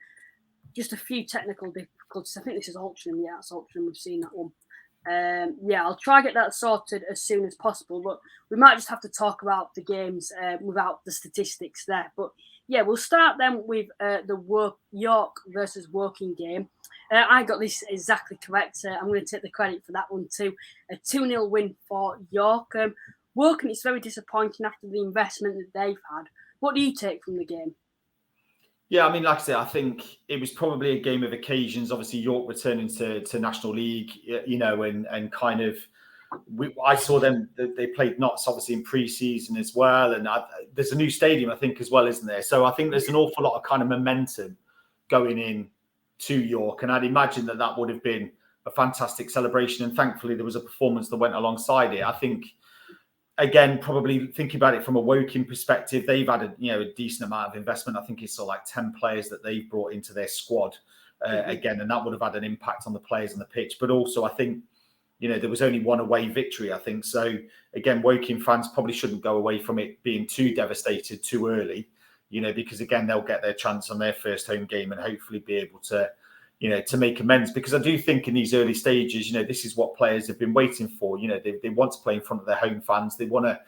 Speaker 1: just a few technical difficulties. I think this is Altrincham. Yeah, it's Altrincham. We've seen that one. I'll try to get that sorted as soon as possible, but we might just have to talk about the games without the statistics there. But yeah, we'll start then with the York versus Woking game. I got this exactly correct. I'm going to take the credit for that one too. A 2-0 win for York. Woking, it's very disappointing after the investment that they've had. What do you take from the game?
Speaker 2: Yeah, I mean, like I said, I think it was probably a game of occasions. Obviously, York returning to National League, and kind of, I saw them, they played Notts obviously in pre-season as well. And there's a new stadium, I think, as well, isn't there? So I think there's an awful lot of kind of momentum going in to York. And I'd imagine that would have been a fantastic celebration. And thankfully, there was a performance that went alongside it. I think, again, probably thinking about it from a Woking perspective, they've had a decent amount of investment. I think it's sort of like 10 players that they've brought into their squad again, and that would have had an impact on the players on the pitch. But also, I think, there was only one away victory, I think. So again, Woking fans probably shouldn't go away from it being too devastated too early, because again, they'll get their chance on their first home game and hopefully be able to, to make amends. Because I do think in these early stages, this is what players have been waiting for. They want to play in front of their home fans. They want to,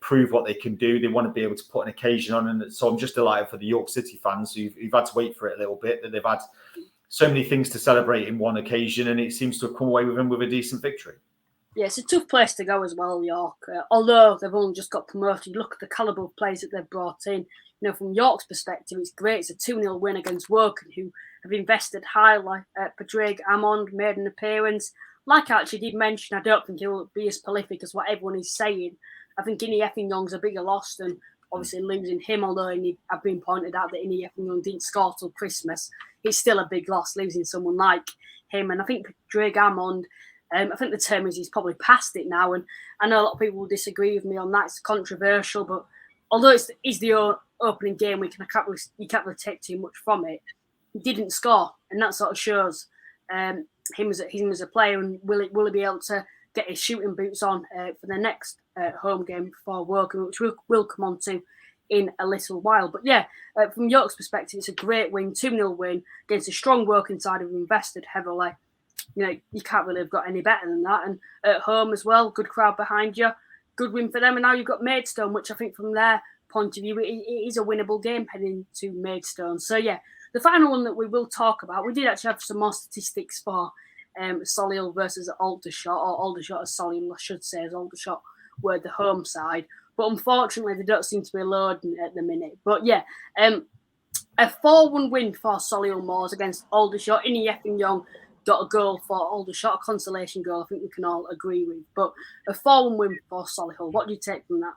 Speaker 2: prove what they can do. They want to be able to put an occasion on. And so I'm just delighted for the York City fans who've had to wait for it a little bit, that they've had so many things to celebrate in one occasion, and it seems to have come away with them with a decent victory.
Speaker 1: Yeah, it's a tough place to go as well, York. Although they've only just got promoted, look at the calibre of players that they've brought in. From York's perspective, it's great. It's a 2-0 win against Woking, who have invested highly. Padraig Amond made an appearance. Like I actually did mention, I don't think he'll be as prolific as what everyone is saying. I think Innie Effinghang's a bigger loss than obviously losing him, although I've been pointed out that Innie Effinghang didn't score till Christmas. It's still a big loss losing someone like him. And I think Padraig Amond, I think the term is he's probably past it now. And I know a lot of people will disagree with me on that. It's controversial, but although it's the opening game, you can't really take too much from it. He didn't score, and that sort of shows him as a player. And will he be able to get his shooting boots on for the next home game for Woking, which we'll come on to in a little while. But yeah, from York's perspective, it's a great win, 2-0 win against a strong working side who've invested heavily. You know, you can't really have got any better than that. And at home as well, good crowd behind you, good win for them. And now you've got Maidstone, which I think from their point of view, it is a winnable game heading to Maidstone. So yeah, the final one that we will talk about, we did actually have some more statistics for Solihull versus Aldershot, or Aldershot as Solihull, I should say, as Aldershot were the home side. But unfortunately, they don't seem to be loading at the minute. But yeah, a 4-1 win for Solihull Moors against Aldershot. Innie Young got a goal for Aldershot, a consolation goal, I think we can all agree with. But a 4-1 win for Solihull. What do you take from that?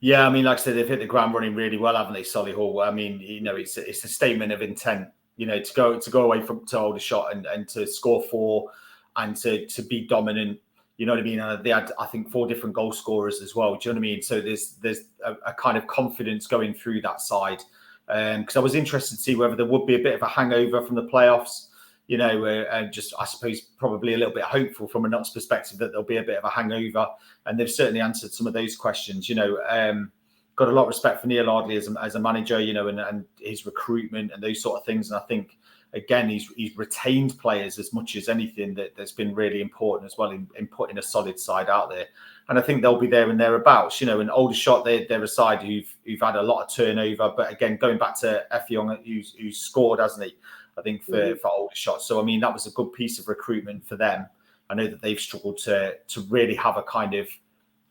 Speaker 2: Yeah, I mean, like I said, they've hit the ground running really well, haven't they, Solihull? I mean, you know, it's a statement of intent, you know, to go away to Aldershot and to score 4 and to be dominant. You know what I mean? They had, I think, 4 different goal scorers as well. Do you know what I mean? So there's a kind of confidence going through that side. Because I was interested to see whether there would be a bit of a hangover from the playoffs. You know, and just, I suppose, probably a little bit hopeful from a Notts perspective that there'll be a bit of a hangover. And they've certainly answered some of those questions. You know, got a lot of respect for Neil Ardley as a manager, you know, and his recruitment and those sort of things. And I think, again, he's retained players as much as anything that's been really important as well in putting a solid side out there. And I think they'll be there and thereabouts, you know. And Aldershot, they're a side who've had a lot of turnover. But again, going back to Young, who's scored, hasn't he? I think for Aldershot. So, I mean, that was a good piece of recruitment for them. I know that they've struggled to really have a kind of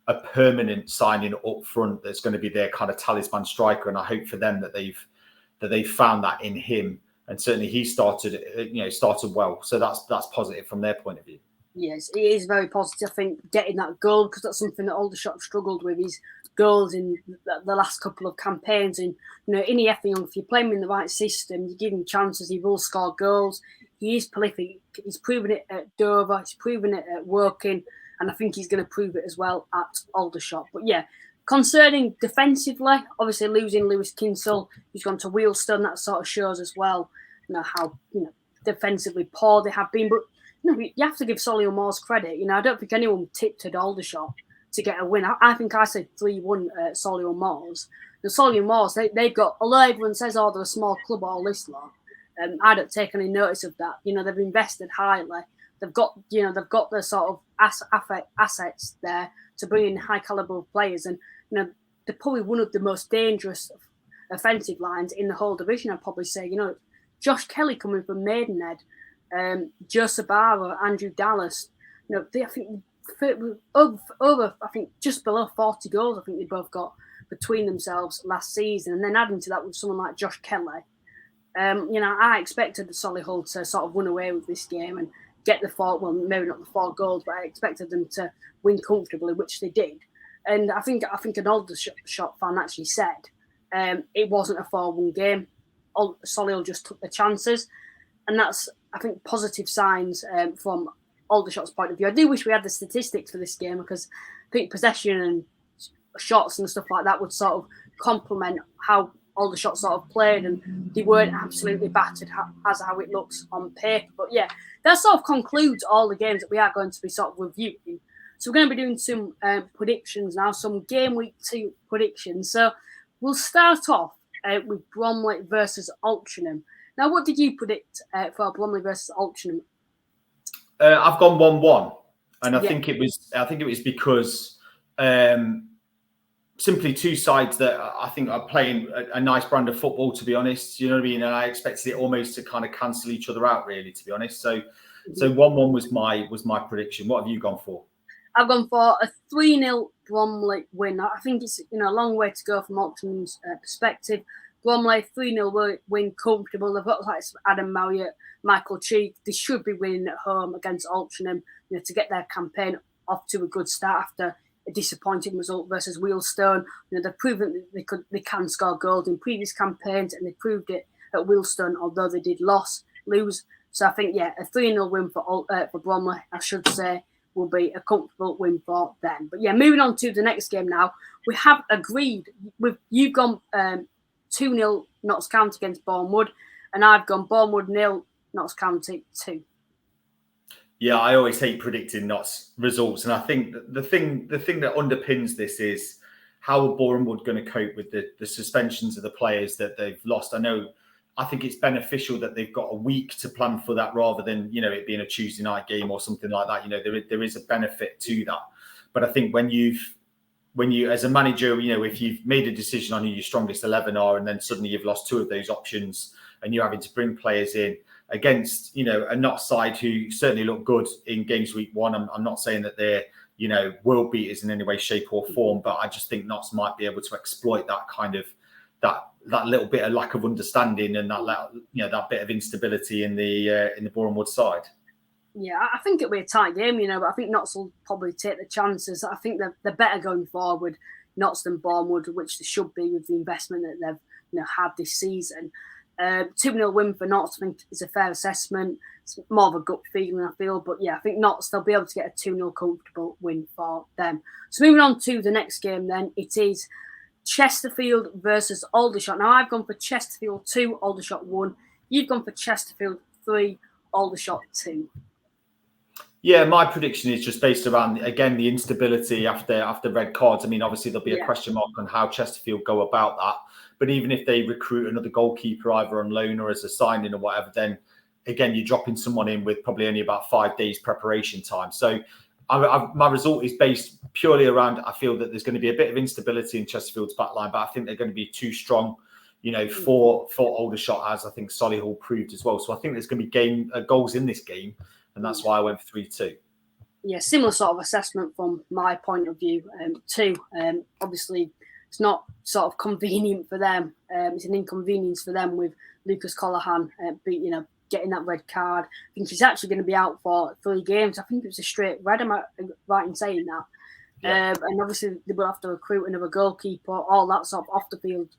Speaker 2: a permanent signing up front that's going to be their kind of talisman striker. And I hope for them that they've found that in him. And certainly he started well. So that's positive from their point of view.
Speaker 1: Yes, it is very positive. I think getting that goal, because that's something that Aldershot struggled with, is goals in the last couple of campaigns. And, you know, Innie Young, if you play him in the right system, you give him chances, he will score goals. He is prolific. He's proven it at Dover. He's proven it at Woking. And I think he's going to prove it as well at Aldershot. But yeah, concerning defensively, obviously losing Lewis Kinsell, who's gone to Wealdstone, that sort of shows as well, you know, how, you know, defensively poor they have been. But you have to give Solihull Moors credit. You know, I don't think anyone tipped at Aldershot to get a win. I think I said 3-1 at Solihull Moors. The Solihull Moors, they've got, although everyone says, they're a small club or this lot, I don't take any notice of that. You know, they've invested highly. They've got the sort of assets there to bring in high caliber players, and you know, they're probably one of the most dangerous offensive lines in the whole division. I'd probably say, you know, Josh Kelly coming from Maidenhead, Joe Sabara, Andrew Dallas. You know, I think over I think just below 40 goals. I think they both got between themselves last season, and then adding to that with someone like Josh Kelly. You know, I expected the Solihull to sort of run away with this game and get the 4, well, maybe not the 4 goals, but I expected them to win comfortably, which they did. And I think an Aldershot fan actually said it wasn't a 4-1 game. Solihull just took the chances, and that's, I think, positive signs from Aldershot's point of view. I do wish we had the statistics for this game, because I think possession and shots and stuff like that would sort of complement how Aldershot sort of played, and they weren't absolutely battered as how it looks on paper. But yeah, that sort of concludes all the games that we are going to be sort of reviewing. So we're going to be doing some predictions now, some game week 2 predictions. So we'll start off with Bromley versus Altrincham. Now, what did you predict for Bromley versus Altrincham?
Speaker 2: I've gone 1-1, and I think it was because simply two sides that I think are playing a nice brand of football, to be honest. You know what I mean? And I expected it almost to kind of cancel each other out, really, to be honest. So 1-1 was my prediction. What have you gone for?
Speaker 1: I've gone for a 3-0 Bromley win. I think it's, you know, a long way to go from Altrinham's perspective. Bromley 3-0 win, comfortable. They've got like Adam Marriott, Michael Cheek. They should be winning at home against Altrincham, you know, to get their campaign off to a good start after a disappointing result versus Wealdstone. You know, they've proven that they can score goals in previous campaigns, and they proved it at Wealdstone, although they did lose. So I think, yeah, a 3-0 win for Bromley, I should say, will be a comfortable win for them. But yeah, moving on to the next game now. We have agreed you've gone 2-0 Notts County against Boreham Wood, and I've gone Boreham Wood 0, Notts County 2.
Speaker 2: Yeah, I always hate predicting Notts results, and I think the thing that underpins this is how are Boreham Wood going to cope with the suspensions of the players that they've lost? I think it's beneficial that they've got a week to plan for that rather than, it being a Tuesday night game or something like that. There is a benefit to that. But I think when you, as a manager, if you've made a decision on who your strongest 11 are, and then suddenly you've lost 2 of those options and you're having to bring players in against, a Notts side who certainly look good in games week 1. I'm not saying that they're, world beaters in any way, shape or form, but I just think Notts might be able to exploit that kind of, that little bit of lack of understanding and that bit of instability in the Boreham Wood side.
Speaker 1: Yeah, I think it'll be a tight game, but I think Notts will probably take the chances. I think they're better going forward, Notts than Boreham Wood, which they should be with the investment that they've had this season. 2-0 win for Notts, I think, is a fair assessment. It's more of a gut feeling, I feel. But yeah, I think Notts, they'll be able to get a 2-0 comfortable win for them. So moving on to the next game then, it is Chesterfield versus Aldershot. Now, I've gone for Chesterfield 2, Aldershot 1. You've gone for Chesterfield 3, Aldershot 2.
Speaker 2: Yeah, my prediction is just based around, again, the instability after red cards. I mean, obviously, there'll be a question mark on how Chesterfield go about that. But even if they recruit another goalkeeper, either on loan or as a signing or whatever, then, again, you're dropping someone in with probably only about 5 days preparation time. So my result is based purely around, I feel that there's going to be a bit of instability in Chesterfield's backline, but I think they're going to be too strong, for Aldershot, as I think Solihull proved as well. So I think there's going to be goals in this game, and that's why I went for 3-2.
Speaker 1: Yeah, similar sort of assessment from my point of view too. Obviously, it's not sort of convenient for them. It's an inconvenience for them with Lucas Covolan, getting that red card. I think he's actually going to be out for 3 games. I think it was a straight red. Am I right in saying that? Yeah. And obviously, they will have to recruit another goalkeeper. All that sort of off the field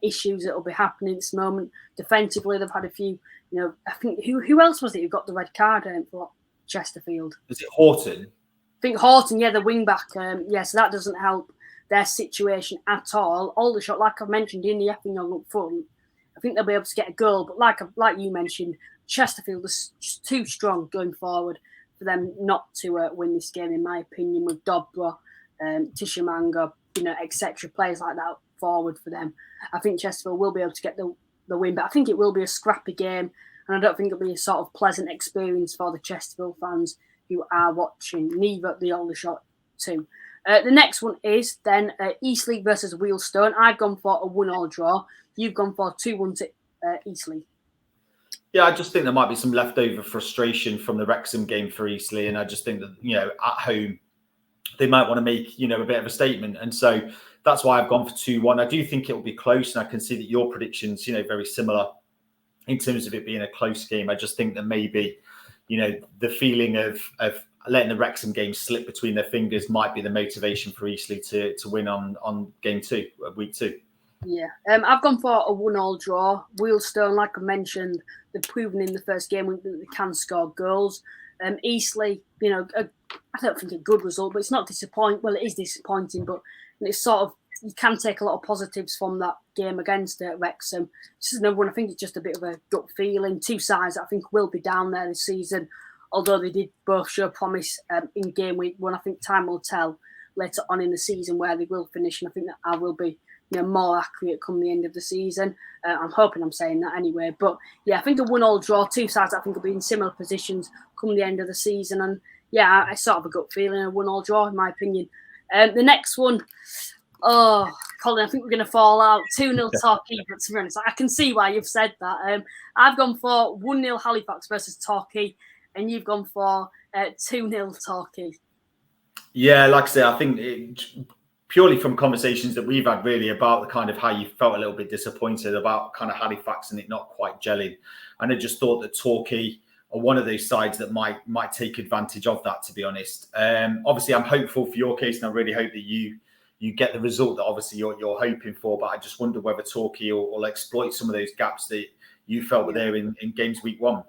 Speaker 1: issues that will be happening at this moment. Defensively, they've had a few. I think who else was it who got the red card for Chesterfield?
Speaker 2: Is it Horton?
Speaker 1: I think Horton, the wing back. So that doesn't help their situation at all. Aldershot, like I've mentioned, in the effing up front, I think they'll be able to get a goal. But like you mentioned, Chesterfield is just too strong going forward for them not to win this game, in my opinion, with Dobra, Tishamanga, etc. Players like that forward for them. I think Chesterfield will be able to get the win, but I think it will be a scrappy game, and I don't think it'll be a sort of pleasant experience for the Chesterfield fans who are watching, neither the Aldershot 2. The next one is then Eastleigh versus Wealdstone. I've gone for a 1-1 draw. You've gone for 2-1 to Eastleigh.
Speaker 2: Yeah, I just think there might be some leftover frustration from the Wrexham game for Eastleigh, and I just think that, at home, they might want to make, a bit of a statement. And so that's why I've gone for 2-1. I do think it will be close, and I can see that your predictions, very similar in terms of it being a close game. I just think that maybe, the feeling of letting the Wrexham game slip between their fingers might be the motivation for Eastleigh to win on game 2, week 2. Yeah,
Speaker 1: I've gone for a 1-1 draw. Wealdstone, like I mentioned, they've proven in the first game that they can score goals. Eastleigh, I don't think a good result, but it's not disappointing. Well, it is disappointing, but it's sort of, you can take a lot of positives from that game against Wrexham. This is another one. I think it's just a bit of a gut feeling. 2 sides that I think will be down there this season, although they did both show promise in game week 1. I think time will tell later on in the season where they will finish, and I think that I will be more accurate come the end of the season. I'm hoping I'm saying that anyway. But yeah, I think a 1-1 draw, 2 sides I think will be in similar positions come the end of the season. And yeah, I sort of a gut feeling, a 1-1 draw in my opinion. The next one, Colin, I think we're going to fall out. 2-0 Torquay, but to be honest, I can see why you've said that. I've gone for 1-0 Halifax versus Torquay, and you've gone for 2-0 Torquay.
Speaker 2: Yeah, like I say, I think purely from conversations that we've had really about the kind of how you felt a little bit disappointed about kind of Halifax and it not quite gelling. And I just thought that Torquay are one of those sides that might take advantage of that, to be honest. Obviously, I'm hopeful for your case, and I really hope that you get the result that obviously you're hoping for. But I just wonder whether Torquay will exploit some of those gaps that you felt were there in games week 1.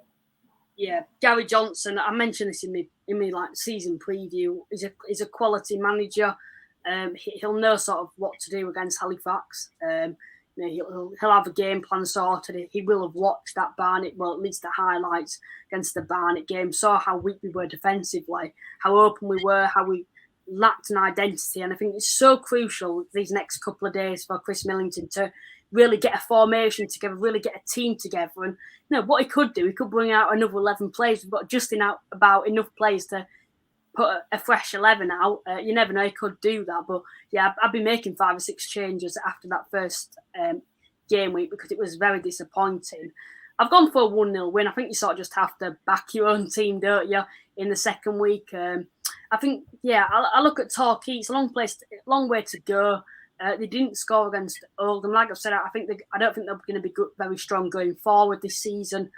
Speaker 1: Yeah, Gary Johnson. I mentioned this in my like season preview. He's a quality manager. He'll know sort of what to do against Halifax. He'll have a game plan sorted. He will have watched that Barnet, well, at least the highlights against the Barnet game. Saw how weak we were defensively, how open we were, how we lacked an identity, and I think it's so crucial these next couple of days for Chris Millington to really get a formation together, really get a team together. And what he could do, he could bring out another 11 players. We've got just about enough players to put a fresh 11 out. You never know, he could do that. But yeah, I'd be making 5 or 6 changes after that first game week because it was very disappointing. I've gone for a 1-0 win. I think you sort of just have to back your own team, don't you, in the second week. I think, I look at Torquay. It's a long way to go. They didn't score against Oldham. Like I've said, I don't think they're going to be very strong going forward this season.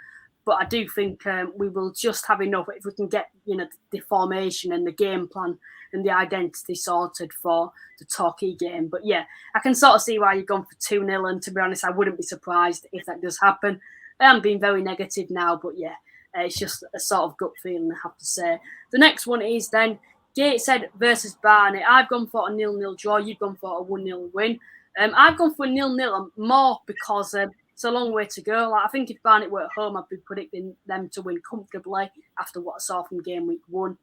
Speaker 1: But I do think we will just have enough if we can get the formation and the game plan and the identity sorted for the Torquay game. But yeah, I can sort of see why you've gone for 2-0. And to be honest, I wouldn't be surprised if that does happen. I am being very negative now, but yeah, it's just a sort of gut feeling, I have to say. The next one is then Gateshead versus Barnet. I've gone for a 0-0 draw. You've gone for a 1-0 win. I've gone for a 0-0 more because it's a long way to go. I think if Barnet were at home, I'd be predicting them to win comfortably after what I saw from game week 1.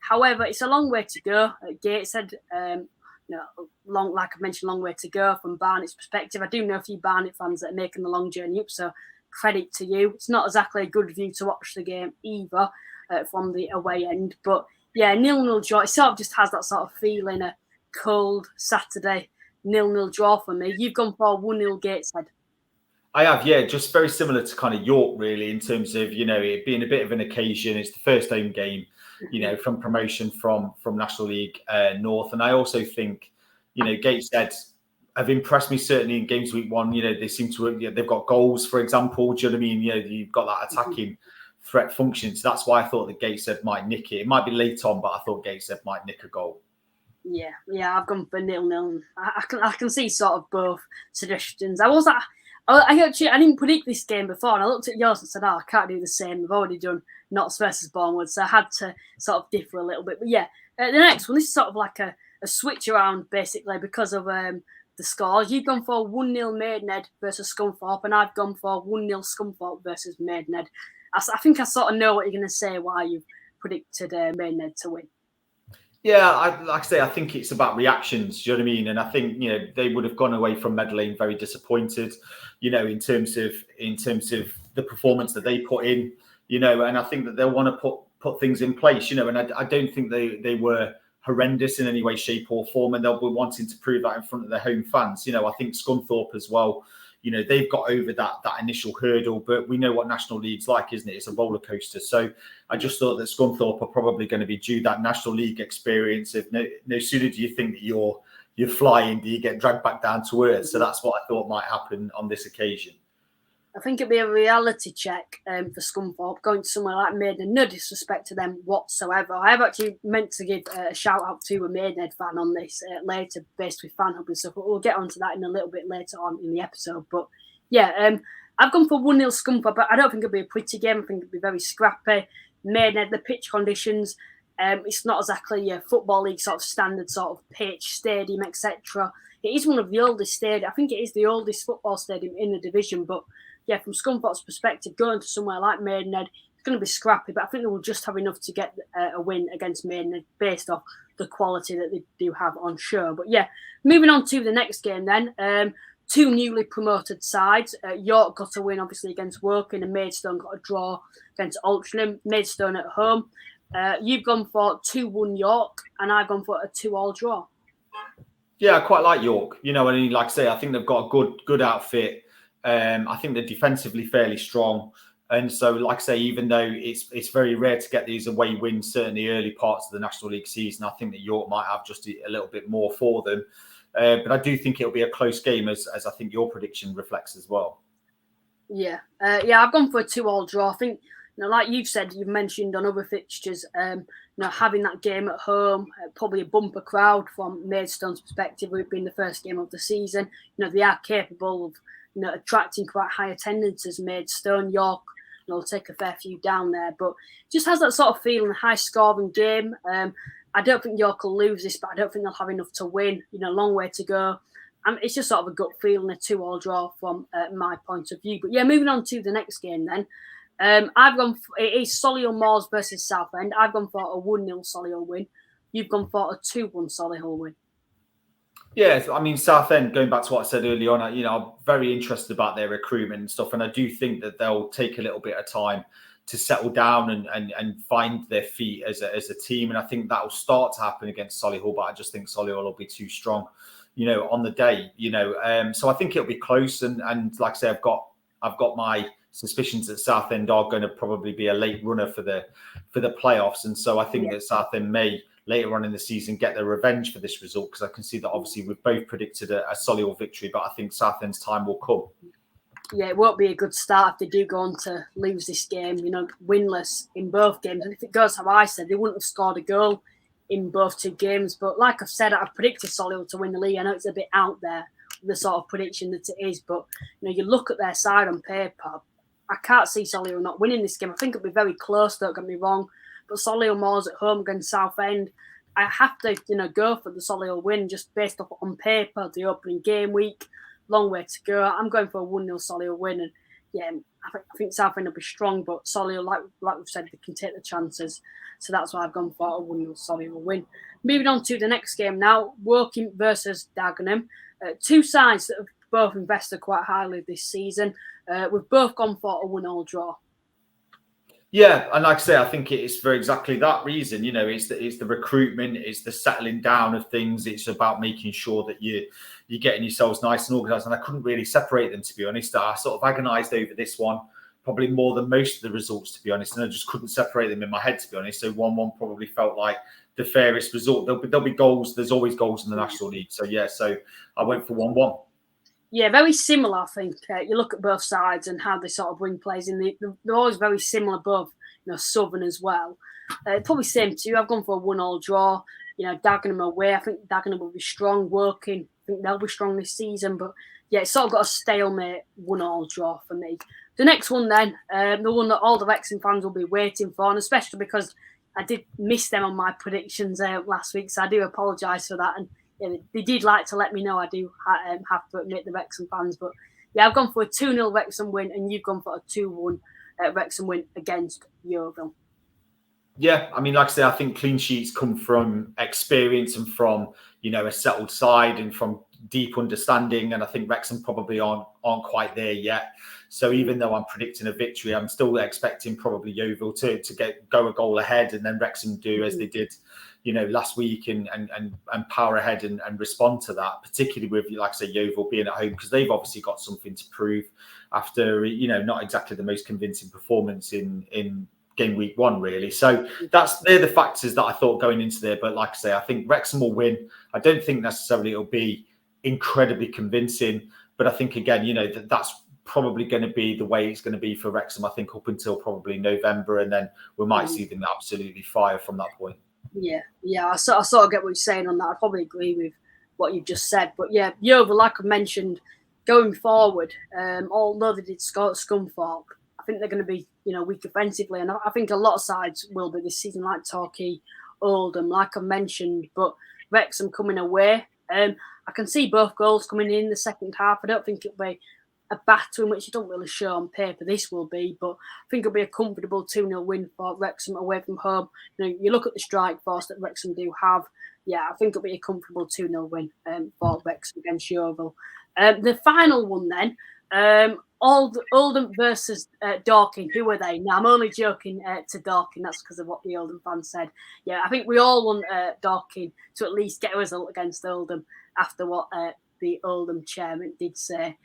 Speaker 1: However, it's a long way to go at Gateshead. Like I mentioned, long way to go from Barnet's perspective. I do know a few Barnet fans that are making the long journey up, so credit to you. It's not exactly a good view to watch the game either from the away end. But yeah, 0-0 draw. It sort of just has that sort of feeling, a cold Saturday 0-0 draw for me. You've gone for 1-0 Gateshead.
Speaker 2: I have, yeah, just very similar to kind of York, really, in terms of, it being a bit of an occasion. It's the first home game, from promotion from National League North. And I also think, Gateshead have impressed me certainly in games week 1. They seem to, they've got goals, for example. Do you know what I mean? You've got that attacking threat function. So that's why I thought that Gateshead might nick it. It might be late on, but I thought Gateshead might nick a goal. Yeah,
Speaker 1: I've gone for 0-0. I can see sort of both suggestions. I didn't predict this game before, and I looked at yours and said, I can't do the same. I've already done Notts versus Boreham Wood, so I had to sort of differ a little bit. But yeah, the next one, this is sort of like a switch around, basically, because of the scores. You've gone for 1-0 Maidenhead versus Scunthorpe, and I've gone for 1-0 Scunthorpe versus Maidenhead. I think I sort of know what you're going to say, why you've predicted Maidenhead to win.
Speaker 2: Yeah, like I say, I think it's about reactions. Do you know what I mean? And I think they would have gone away from Medellin very disappointed. In terms of the performance that they put in. And I think that they'll want to put things in place. And I don't think they were horrendous in any way, shape, or form, and they'll be wanting to prove that in front of their home fans. I think Scunthorpe as well. They've got over that initial hurdle, but we know what National League's like, isn't it? It's a roller coaster. So I just thought that Scunthorpe are probably going to be due that National League experience. If no sooner do you think that you're flying, do you get dragged back down to earth? So that's what I thought might happen on this occasion.
Speaker 1: I think it'd be a reality check for Scunthorpe going to somewhere like Maidenhead. No disrespect to them whatsoever. I have actually meant to give a shout out to a Maidenhead fan on this later, based with fan hub and stuff. But we'll get onto that in a little bit later on in the episode. But yeah, I've gone for 1-0 Scunthorpe, but I don't think it'll be a pretty game. I think it'll be very scrappy. Maidenhead, the pitch conditions, it's not exactly a Football League sort of standard sort of pitch, stadium, etc. It is one of the oldest stadiums. I think it is the oldest football stadium in the division, but yeah, from Scunthorpe's perspective, going to somewhere like Maidenhead, it's going to be scrappy, but I think they will just have enough to get a win against Maidenhead based off the quality that they do have on show. But yeah, moving on to the next game then. 2 newly promoted sides. York got a win, obviously, against Woking, and Maidstone got a draw against Altrincham. Maidstone at home. You've gone for 2-1 York, and I've gone for a 2-2 draw.
Speaker 2: Yeah, I quite like York. And like I say, I think they've got a good outfit. I think they're defensively fairly strong. And so, like I say, even though it's very rare to get these away wins, certainly early parts of the National League season, I think that York might have just a little bit more for them. But I do think it'll be a close game, as I think your prediction reflects as well.
Speaker 1: Yeah, I've gone for a 2-2 draw. I think, like you've said, you've mentioned on other fixtures, having that game at home, probably a bumper crowd from Maidstone's perspective, with it being the first game of the season. They are capable of attracting quite high attendances. Maidstone, York, will take a fair few down there, but just has that sort of feeling, a high scoring game. I don't think York will lose this, but I don't think they'll have enough to win. Long way to go. It's just sort of a gut feeling, a 2-2 draw from my point of view. But yeah, moving on to the next game then. I've gone for, it is Solihull Moors versus Southend. I've gone for a 1-0 Solihull win. you've gone for a 2-1 Solihull win.
Speaker 2: Yeah, I mean, Southend, going back to what I said earlier on, I'm very interested about their recruitment and stuff. And I do think that they'll take a little bit of time to settle down and find their feet as a team. And I think that will start to happen against Solihull, but I just think Solihull will be too strong, on the day, So I think it'll be close. And like I say, I've got my suspicions that Southend are going to probably be a late runner for the playoffs. And so I think that Southend may later on in the season get their revenge for this result, because I can see that obviously we've both predicted a Solihull victory, but I think Southend's time will come.
Speaker 1: Yeah, it won't be a good start if they do go on to lose this game, winless in both games. And if it goes how I said, they wouldn't have scored a goal in both 2 games. But like I've said, I've predicted Solihull to win the league. I know it's a bit out there, the sort of prediction that it is, but you look at their side on paper, I can't see Solihull not winning this game. I think it'll be very close, don't get me wrong. But Solihull Moors at home against Southend, I have to, go for the Solihull win just based off on paper, the opening game week. Long way to go. I'm going for a 1-0 Solihull win. And yeah, I think Southend will be strong, but Solihull, like we've said, they can take the chances. So that's why I've gone for a 1-0 Solihull win. Moving on to the next game now, Woking versus Dagenham. 2 sides that have both invested quite highly this season. We've both gone for a 1-1 draw.
Speaker 2: Yeah, and like I say, I think it is for exactly that reason. It's the recruitment, it's the settling down of things. It's about making sure that you're getting yourselves nice and organised. And I couldn't really separate them, to be honest. I sort of agonised over this one, probably more than most of the results, to be honest. And I just couldn't separate them in my head, to be honest. So 1-1 probably felt like the fairest result. There'll be goals. There's always goals in the National League. So yeah, so I went for 1-1.
Speaker 1: Yeah, very similar, I think. You look at both sides and how they sort of bring players in. They're always very similar, both, Southern as well. Probably same too. I've gone for a 1-1 draw. Dagenham away. I think Dagenham will be strong, working. I think they'll be strong this season. But yeah, it's sort of got a stalemate 1-1 draw for me. The next one then, the one that all the Wrexham fans will be waiting for, and especially because I did miss them on my predictions last week, so I do apologise for that. And yeah, they did like to let me know. I do have to admit, the Wrexham fans. But yeah, I've gone for a 2-0 Wrexham win, and you've gone for a 2-1 Wrexham win against Yeovil.
Speaker 2: Yeah, I mean, like I say, I think clean sheets come from experience and from, a settled side and from deep understanding. And I think Wrexham probably aren't quite there yet. So even though I'm predicting a victory, I'm still expecting probably Yeovil to go a goal ahead, and then Wrexham do as they did, last week and power ahead and respond to that, particularly with, like I say, Yeovil being at home, because they've obviously got something to prove after, not exactly the most convincing performance in game week 1, really. So they're the factors that I thought going into there. But like I say, I think Wrexham will win. I don't think necessarily it'll be incredibly convincing, but I think, again, that's probably going to be the way it's going to be for Wrexham, I think, up until probably November, and then we might see them absolutely fire from that point.
Speaker 1: Yeah, I sort of get what you're saying on that. I probably agree with what you've just said. But yeah, Yeovil, like I mentioned, going forward, although they did score at Scunthorpe, I think they're going to be, weak offensively. And I think a lot of sides will be this season, like Torquay, Oldham, like I mentioned. But Wrexham coming away, I can see both goals coming in the second half. I don't think it'll be a battering, which you don't really show on paper this will be, but I think it'll be a comfortable 2-0 win for Wrexham away from home. You look at the strike force that Wrexham do have. Yeah, I think it'll be a comfortable 2-0 win for Wrexham against Yeovil. The final one then, Oldham versus Dorking. Who are they? Now, I'm only joking to Dorking. That's because of what the Oldham fans said. Yeah, I think we all want Dorking to at least get a result against Oldham after what the Oldham chairman did say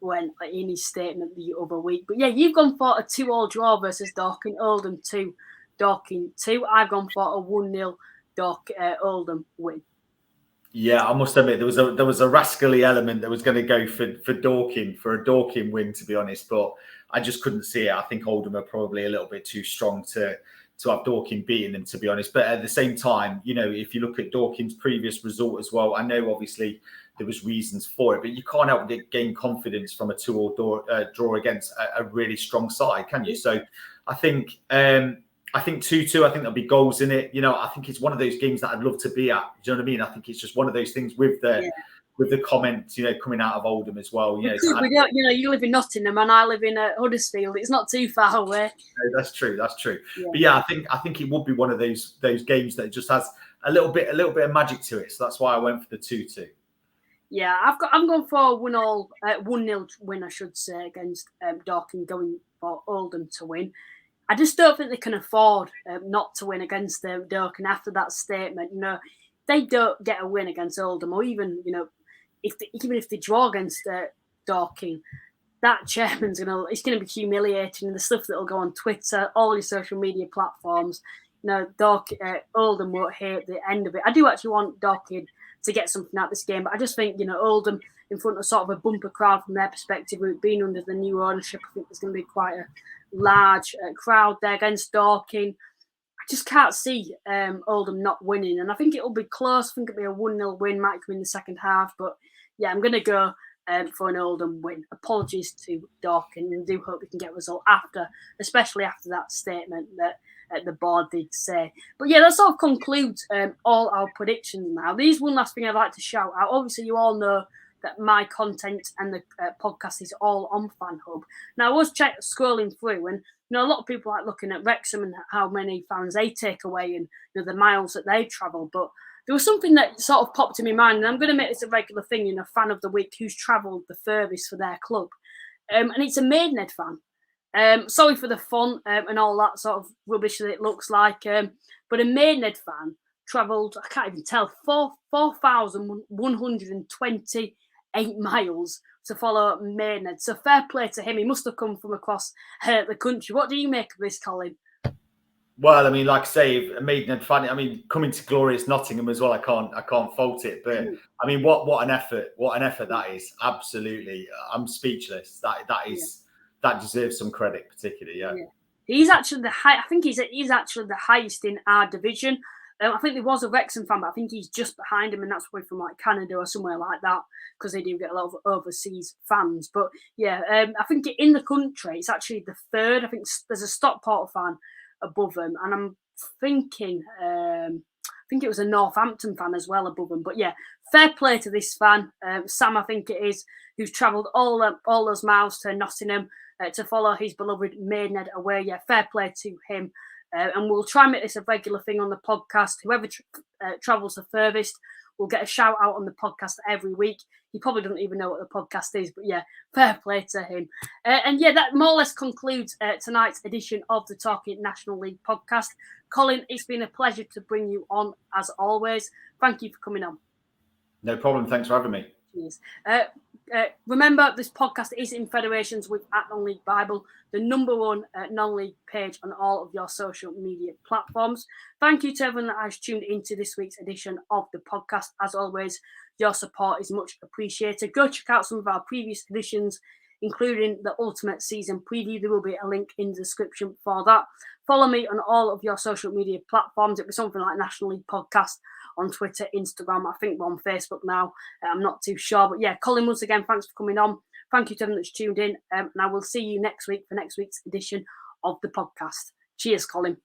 Speaker 1: when in his statement the other week. But yeah, you've gone for a 2-2 draw versus Dorking. Oldham 2, Dorking 2. I've gone for a 1-0 Oldham win.
Speaker 2: Yeah, I must admit there was a rascally element that was going to go for Dorking, for a Dorking win, to be honest, but I just couldn't see it. I think Oldham are probably a little bit too strong to have Dorking beating them, to be honest. But at the same time, if you look at Dorking's previous result as well, I know obviously there was reasons for it, but you can't help but gain confidence from a 2-2 draw against a really strong side, can you? So I think 2-2, I think there'll be goals in it. I think it's one of those games that I'd love to be at. Do you know what I mean? I think it's just one of those things with the with the comments, coming out of Oldham as well.
Speaker 1: We don't, you live in Nottingham and I live in Huddersfield. It's not too far away.
Speaker 2: No, that's true. Yeah. But yeah, I think it would be one of those games that just has a little bit of magic to it. So that's why I went for the 2-2.
Speaker 1: Yeah, I'm going for a 1-0 win, I should say, against Dorking, going for Oldham to win. I just don't think they can afford not to win against Dorking after that statement. They don't get a win against Oldham, or even if they draw against Dorking, that chairman's it's gonna be humiliating. The stuff that'll go on Twitter, all your social media platforms. Oldham won't hate the end of it. I do actually want Dorking to get something out of this game, but I just think Oldham in front of sort of a bumper crowd from their perspective, with it being under the new ownership, I think there's going to be quite a large crowd there against Dorking. I just can't see Oldham not winning, and I think it'll be close. I think it'll be a 1-0 win, might come in the second half, but yeah, I'm going to go for an Oldham win. Apologies to Dorking, and do hope we can get a result especially after that statement that the board did say. But yeah, that sort of concludes all our predictions now. There's one last thing I'd like to shout out. Obviously, you all know that my content and the podcast is all on FanHub. Now, I was scrolling through, and a lot of people like looking at Wrexham and how many fans they take away, and the miles that they travel. But there was something that sort of popped in my mind, and I'm going to make this a regular thing, fan of the week who's travelled the furthest for their club. And it's a Maidenhead fan. Sorry for the font and all that sort of rubbish that it looks like. But a Maidenhead fan travelled, I can't even tell, 4,128 miles to follow Maidenhead. So fair play to him. He must have come from across the country. What do you make of this, Colin?
Speaker 2: Well, I mean, like I say, a Maidenhead fan. I mean, coming to glorious Nottingham as well. I can't fault it. But I mean, what an effort! What an effort that is! Absolutely, I'm speechless. That deserves some credit, particularly. Yeah.
Speaker 1: He's actually I think he's actually the highest in our division. I think there was a Wrexham fan, but I think he's just behind him, and that's probably from like Canada or somewhere like that, because they do get a lot of overseas fans. But yeah, I think in the country it's actually the third. I think there's a Stockport fan above him, and I'm thinking I think it was a Northampton fan as well above him. But yeah, fair play to this fan, Sam, I think it is, who's travelled all those miles to Nottingham to follow his beloved Maidenhead away. Yeah, fair play to him. And we'll try and make this a regular thing on the podcast. Whoever travels the furthest will get a shout out on the podcast every week. He probably doesn't even know what the podcast is, but yeah, fair play to him. And yeah, that more or less concludes tonight's edition of the Talking National League podcast. Colin, it's been a pleasure to bring you on as always. Thank you for coming on.
Speaker 2: No problem. Thanks for having me.
Speaker 1: Cheers. Remember, this podcast is in federations with @Non-League Bible, the #1 non-league page on all of your social media platforms. Thank you to everyone that has tuned into this week's edition of the podcast. As always, your support is much appreciated. Go check out some of our previous editions, including the Ultimate Season Preview. There will be a link in the description for that. Follow me on all of your social media platforms. It'll be something like National League Podcast on Twitter, Instagram. I think we're on Facebook now. I'm not too sure. But yeah, Colin, once again, thanks for coming on. Thank you to everyone that's tuned in. And I will see you next week for next week's edition of the podcast. Cheers, Colin.